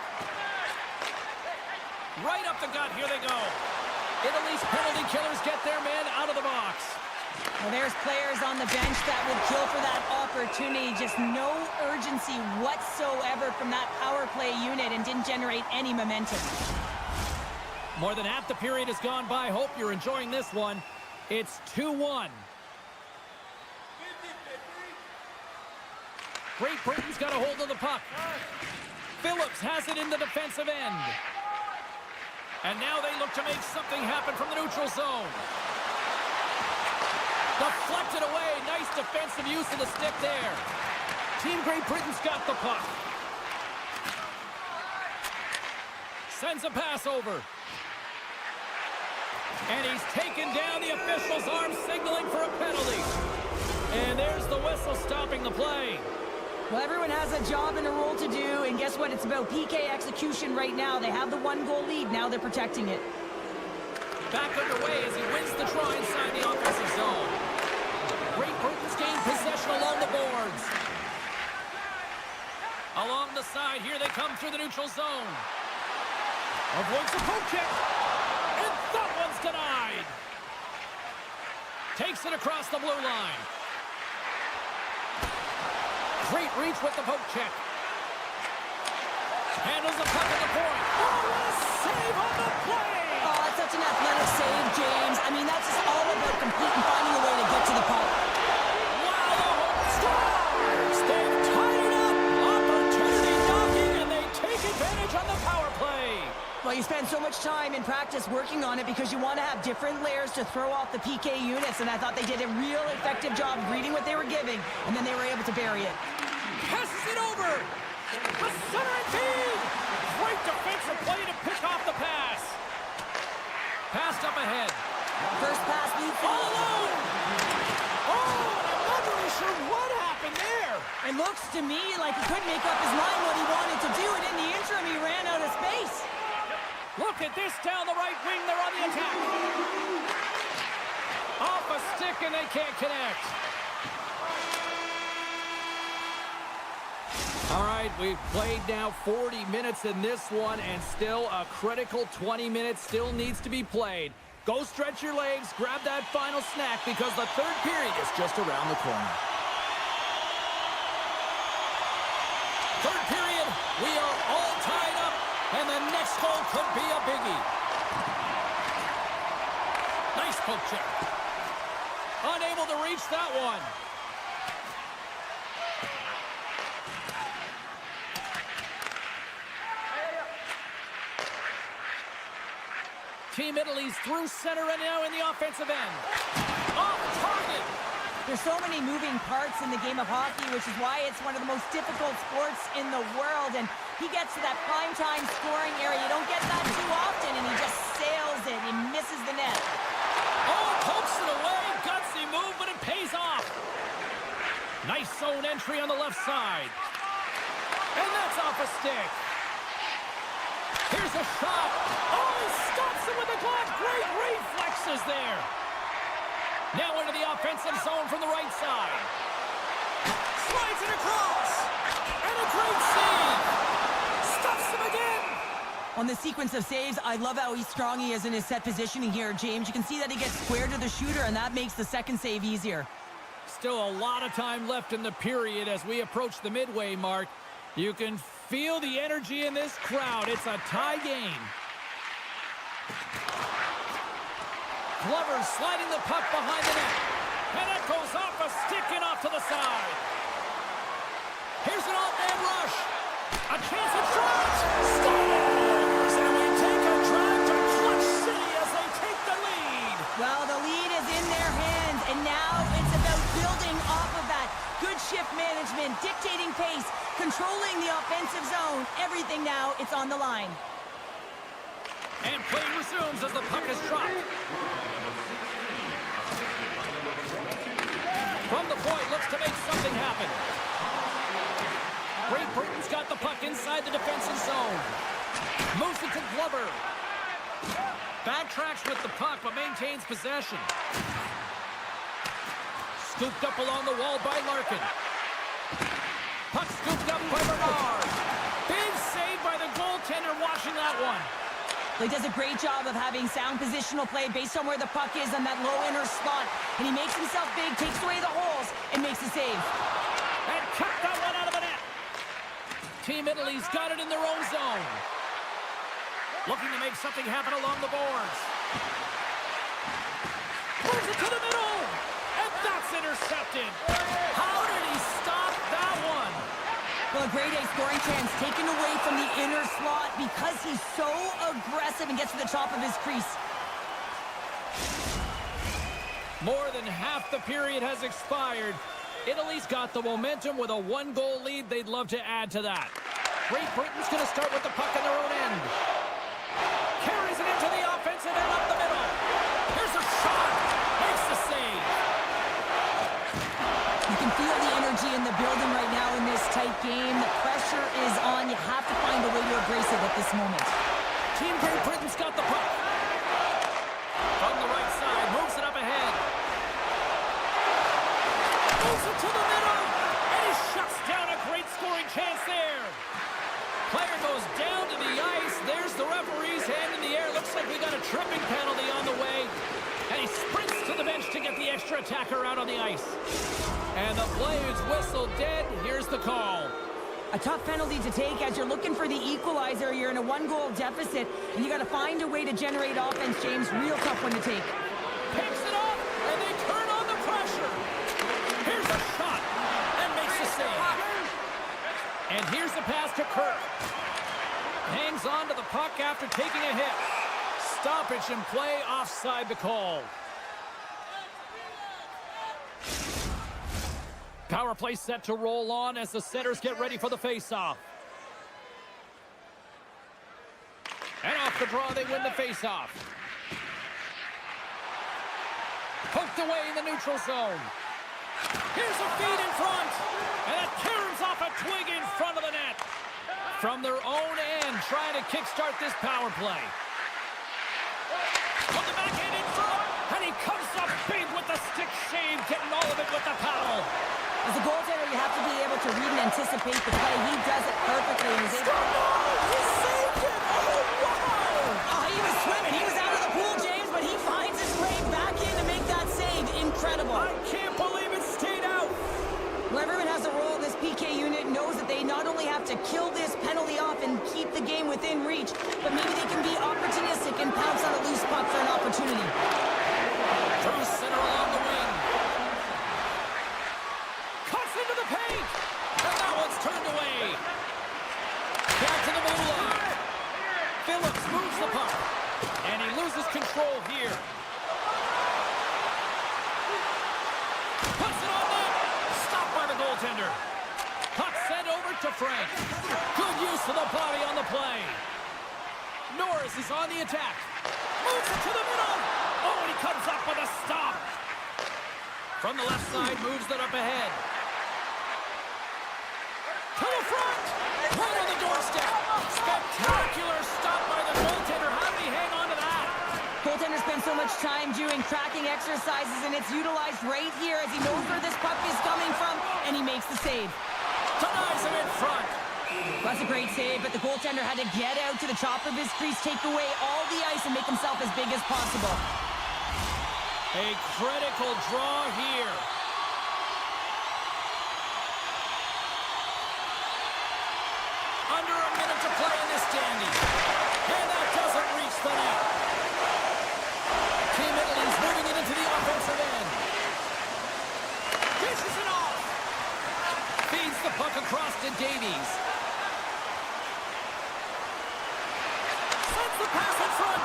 Right up the gut, here they go. Italy's penalty killers get their man out of the box. Well, there's players on the bench that would kill for that opportunity. Just no urgency whatsoever from that power play unit and didn't generate any momentum. More than half the period has gone by. Hope you're enjoying this one. It's 2-1. Great Britain's got a hold of the puck. Phillips has it in the defensive end. And now they look to make something happen from the neutral zone. Deflected away. Nice defensive use of the stick there. Team Great Britain's got the puck. Sends a pass over. And he's taken down. The official's arm signaling for a penalty. And there's the whistle stopping the play. Well, everyone has a job and a role to do, and guess what? It's about PK execution right now. They have the one-goal lead. Now they're protecting it. Back underway as he wins the try inside the offensive zone. Great Britain's gained possession along the boards. Along the side, here they come through the neutral zone. Avoids a poke check. And that one's denied. Takes it across the blue line. Great reach with the poke check. Handles the puck at the point. Oh, what a save on the play! Oh, it's such an athletic save, James. I mean, that's just all about completing, finding a way to get to the puck. Wow, the home Stars! They've tied it up. Opportunity knocking, and they take advantage on the power play. Well, you spend so much time in practice working on it because you want to have different layers to throw off the PK units, and I thought they did a real effective job reading what they were giving, and then they were able to bury it. Passes it over. The center and feed. Great defensive play to pick off the pass. Passed up ahead. First pass leads All alone. Oh, I'm not really sure what happened there. It looks to me like he couldn't make up his mind what he wanted to do, and in the interim, he ran out of space. Look at this down the right wing. They're on the attack. Off a stick, and they can't connect. All right, we've played now 40 minutes in this one, and still a critical 20 minutes still needs to be played. Go stretch your legs, grab that final snack, because the third period is just around the corner. Third period, we are all tied up, and the next goal could be a biggie. Nice poke check. Unable to reach that one. Team Italy's through center and now in the offensive end. Off target. There's so many moving parts in the game of hockey, which is why it's one of the most difficult sports in the world. And he gets to that prime-time scoring area. You don't get that too often, and he just sails it. He misses the net. Oh, pokes it away. Gutsy move, but it pays off. Nice zone entry on the left side. And that's off a stick. Here's a shot. Oh, he stops it with a glove. Great reflexes there. Now into the offensive zone from the right side. Slides it across. And a great save. Stuffs him again. On the sequence of saves, I love how strong he is in his set positioning here, James. You can see that he gets square to the shooter, and that makes the second save easier. Still a lot of time left in the period as we approach the midway mark. You can feel the energy in this crowd. It's a tie game. Glover sliding the puck behind the net. And it goes off a stick and off to the side. Here's an off-man rush. A chance at shot. Scores! And we take a drive to Clutch City as they take the lead. Well, the lead is in their hands, and now it's about building off of that. Good shift management, dictating pace, controlling the offensive zone. Everything now, it's on the line. And play resumes as the puck is dropped. From the point, looks to make something happen. Great Britain's got the puck inside the defensive zone. Moves it to Glover. Backtracks with the puck, but maintains possession. Scooped up along the wall by Larkin. Puck scooped up by Bernard. Big save by the goaltender watching that one. He does a great job of having sound positional play based on where the puck is on that low inner slot. And he makes himself big, takes away the holes, and makes the save. And kept that one out of the net. Team Italy's got it in their own zone. Looking to make something happen along the boards. Moves it to the middle. And that's intercepted. How did he stop that one? Well, a grade A scoring chance taken away from the inner slot because he's so aggressive and gets to the top of his crease. More than half the period has expired. Italy's got the momentum with a one-goal lead. They'd love to add to that. Great Britain's going to start with the puck in their own end. Carries it into the offensive end up the middle. Here's a shot. Makes the save. You can feel the energy in the building right now in this tight game. The pressure is on. You have to find a way to embrace it at this moment. Team Great Britain's got the puck. From the right side, moves it up ahead. Moves it to the middle. And he shuts down a great scoring chance there. Player goes down to the ice. There's the referee's hand in the air. Looks like we got a tripping penalty on the way. And he sprints to the bench to get the extra attacker out on the ice. And the play is whistled dead. Here's the call. A tough penalty to take as you're looking for the equalizer. You're in a one-goal deficit, and you got to find a way to generate offense, James. Real tough one to take. Picks it up, and they turn on the pressure. Here's a shot, and makes the save. And here's the pass to Kirk. Hangs on to the puck after taking a hit. Stoppage in play, offside the call. Power play set to roll on as the setters get ready for the face-off. And off the draw, they win the face-off. Poked away in the neutral zone. Here's a feed in front. And it caroms off a twig in front of the net. From their own end, trying to kickstart this power play. On the backhand in front. And he comes up big with the stick save, getting all of it with the paddle. As a goaltender, you have to be able to read and anticipate the play. He does it perfectly. And he's able He saved it! Oh, wow! Oh, he was swimming. He was out of the pool, James, but he finds his way back in to make that save. Incredible. I can't believe it stayed out. Well, everyone has a role. This PK unit knows that they not only have to kill this penalty off and keep the game within reach, but maybe they can be opportunistic and pounce on a loose puck for an opportunity. Through center along the wing. Cuts into the paint. And that one's turned away. Back to the blue line. Phillips moves the puck. And he loses control here. Puts it on net. Stopped by the goaltender. Puck sent over to Frank. Good use of the body on the play. Norris is on the attack. Moves it to the middle. Oh, and he comes up with a stop. From the left side, moves it up ahead. To the front. Right on the doorstep. Spectacular stop by the goaltender. How did he hang on to that? Goaltender spends so much time doing tracking exercises, and it's utilized right here as he knows where this puck is coming from, and he makes the save. Denies him in front. That's a great save, but the goaltender had to get out to the top of his crease, take away all the ice, and make himself as big as possible. A critical draw here. Under a minute to play in this standing. And that doesn't reach the net. Team Italy's puck across to Davies. Sends the pass in front,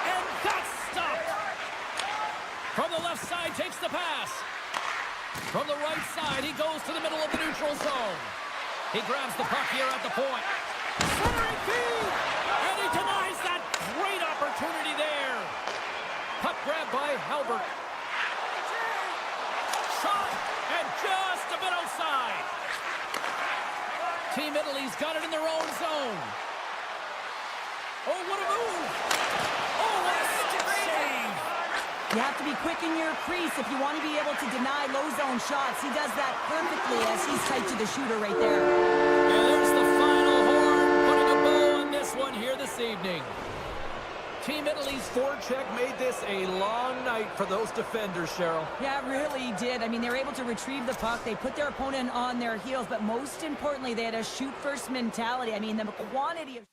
and that's stopped. From the left side, takes the pass. From the right side, he goes to the middle of the neutral zone. He grabs the puck here at the point. Centering feed! And he denies that great opportunity there. Puck grab by Halbert. Shot, and just a bit outside. Team Italy's got it in their own zone. Oh, what a move! Oh, what a stick save! You have to be quick in your crease if you want to be able to deny low zone shots. He does that perfectly as he's tight to the shooter right there. And there's the final horn, putting a bow on this one here this evening. Team Italy's forecheck made this a long night for those defenders, Cheryl. Yeah, it really did. I mean, they were able to retrieve the puck. They put their opponent on their heels, but most importantly, they had a shoot-first mentality. I mean, the quantity of...